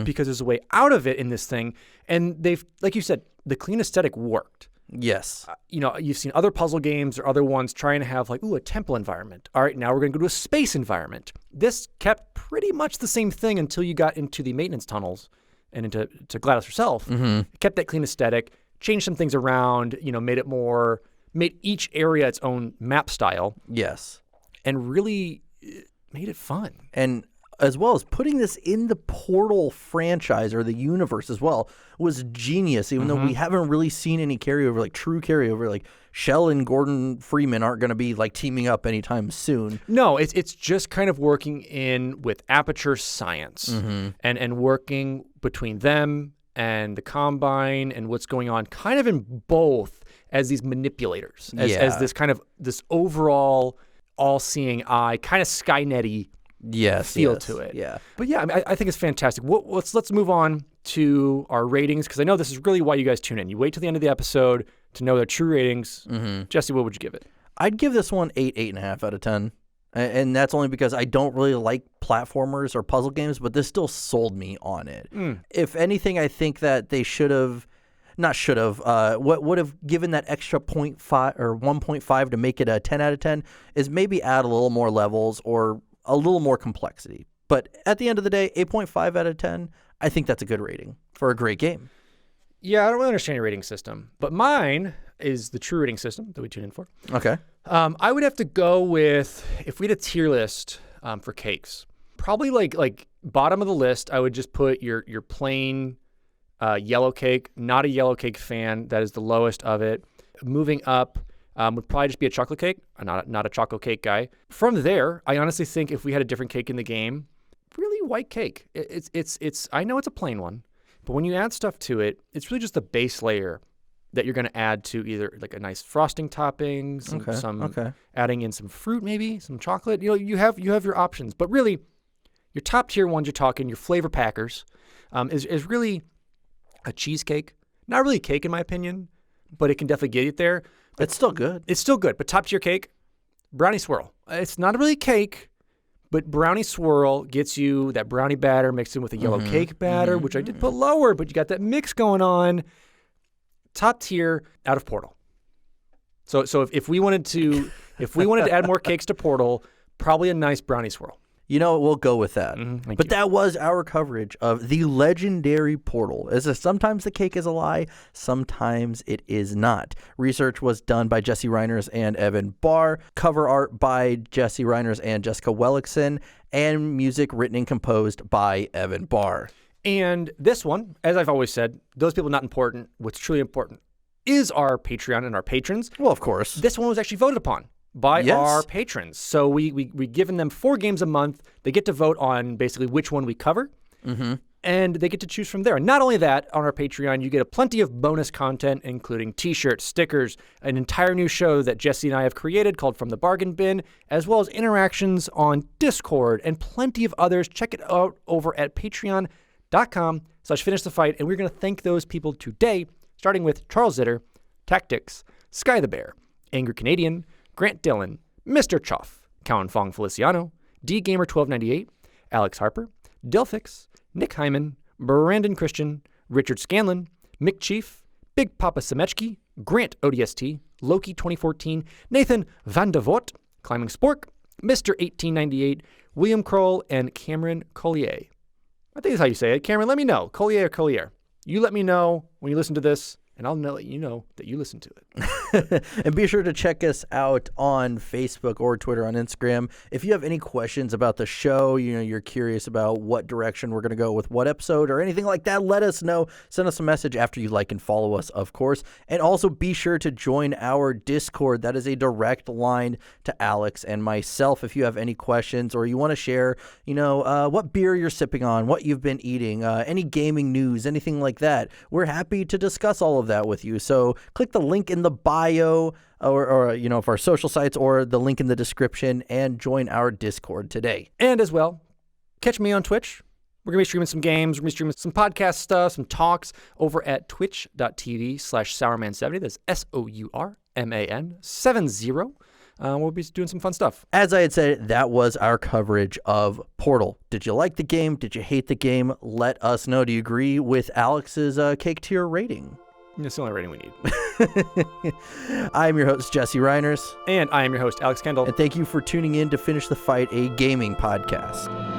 because there's a way out of it in this thing. And they've, like you said, the clean aesthetic worked. Yes. You've seen other puzzle games or other ones trying to have like, a temple environment. All right, now we're going to go to a space environment. This kept pretty much the same thing until you got into the maintenance tunnels and into Glados herself. Kept that clean aesthetic, changed some things around, made each area its own map style. Yes. And really made it fun. And as well as putting this in the Portal franchise or the universe as well was genius, even though we haven't really seen any carryover, like true carryover. Like Shell and Gordon Freeman aren't going to be like teaming up anytime soon. No, it's just kind of working in with Aperture Science and working between them and the Combine and what's going on kind of in both as these manipulators, as this kind of this overall all-seeing eye, kind of Skynet-y feel to it. Yeah. But yeah, I think it's fantastic. Let's move on to our ratings, because I know this is really why you guys tune in. You wait till the end of the episode to know their true ratings. Jesse, what would you give it? I'd give this one 8.5 out of 10. And that's only because I don't really like platformers or puzzle games, but this still sold me on it. If anything, I think that they what would have given that extra 0.5 or 1.5 to make it a 10 out of 10 is maybe add a little more levels or a little more complexity. But at the end of the day, 8.5 out of 10, I think that's a good rating for a great game. Yeah, I don't really understand your rating system, but mine is the true rating system that we tune in for. Okay. I would have to go with, if we had a tier list for cakes, probably like bottom of the list, I would just put your plain yellow cake. Not a yellow cake fan. That is the lowest of it. Moving up would probably just be a chocolate cake. I'm not a chocolate cake guy. From there, I honestly think if we had a different cake in the game, really white cake. It's I know it's a plain one, but when you add stuff to it, it's really just the base layer that you're going to add to either like a nice frosting topping, adding in some fruit, maybe some chocolate. You have your options, but really your top tier ones you're talking, your flavor packers, is really a cheesecake. Not really a cake in my opinion, but it can definitely get it there. But It's still good. It's still good, but top tier cake, brownie swirl. It's not really cake, but brownie swirl gets you that brownie batter mixed in with a yellow cake batter, which I did put lower, but you got that mix going on. Top tier out of Portal. So if we wanted to add more cakes to Portal, probably a nice brownie swirl. We'll go with that. Thank But you. that was our coverage of the legendary Portal. Sometimes the cake is a lie, sometimes it is not. Research was done by Jesse Reiners and Evan Barr. Cover art by Jesse Reiners and Jessica Wellickson. And music written and composed by Evan Barr. And this one, as I've always said, those people not important. What's truly important is our Patreon and our patrons. Well, of course. This one was actually voted upon by our patrons. So we given them 4 games a month. They get to vote on basically which one we cover. Mm-hmm. And they get to choose from there. And not only that, on our Patreon, you get plenty of bonus content, including t-shirts, stickers, an entire new show that Jesse and I have created called From the Bargain Bin, as well as interactions on Discord and plenty of others. Check it out over at patreon.com/finishthefight. And we're going to thank those people today, starting with Charles Zitter, Taqtix, Sky the Bear, AngryCanadien, Grant Dillon, Mr. Chofe, Cowyn Fong-Feliciano, DGamer1298, Alex Harper, Dilfix, Nick Heimann, Brandon Christian, Richard Scanland, McChief, Big PapaSemechki, GrantODST, Loki 2014, Nathan Vandervort, ClimbingSpork, Mr. 1898, William Krull, and Cameron Collier. I think that's how you say it. Cameron, let me know. Collier or Collier. You let me know when you listen to this, and I'll let you know that you listen to it. And be sure to check us out on Facebook or Twitter, on Instagram. If you have any questions about the show, you're curious about what direction we're going to go with what episode or anything like that, let us know. Send us a message after you like and follow us, of course. And also be sure to join our Discord. That is a direct line to Alex and myself. If you have any questions or you want to share, what beer you're sipping on, what you've been eating, any gaming news, anything like that, we're happy to discuss all of that with you. So click the link in the bio or of our social sites or the link in the description and join our Discord today. And as well, catch me on Twitch. We're going to be streaming some games. We're going to be streaming some podcast stuff, some talks over at twitch.tv/Sourman70. That's SOURMAN 70. We'll be doing some fun stuff. As I had said, that was our coverage of Portal. Did you like the game? Did you hate the game? Let us know. Do you agree with Alex's cake tier rating? It's the only rating we need. I'm your host, Jesse Reiners. And I am your host, Alex Kendall. And thank you for tuning in to Finish the Fight, a gaming podcast.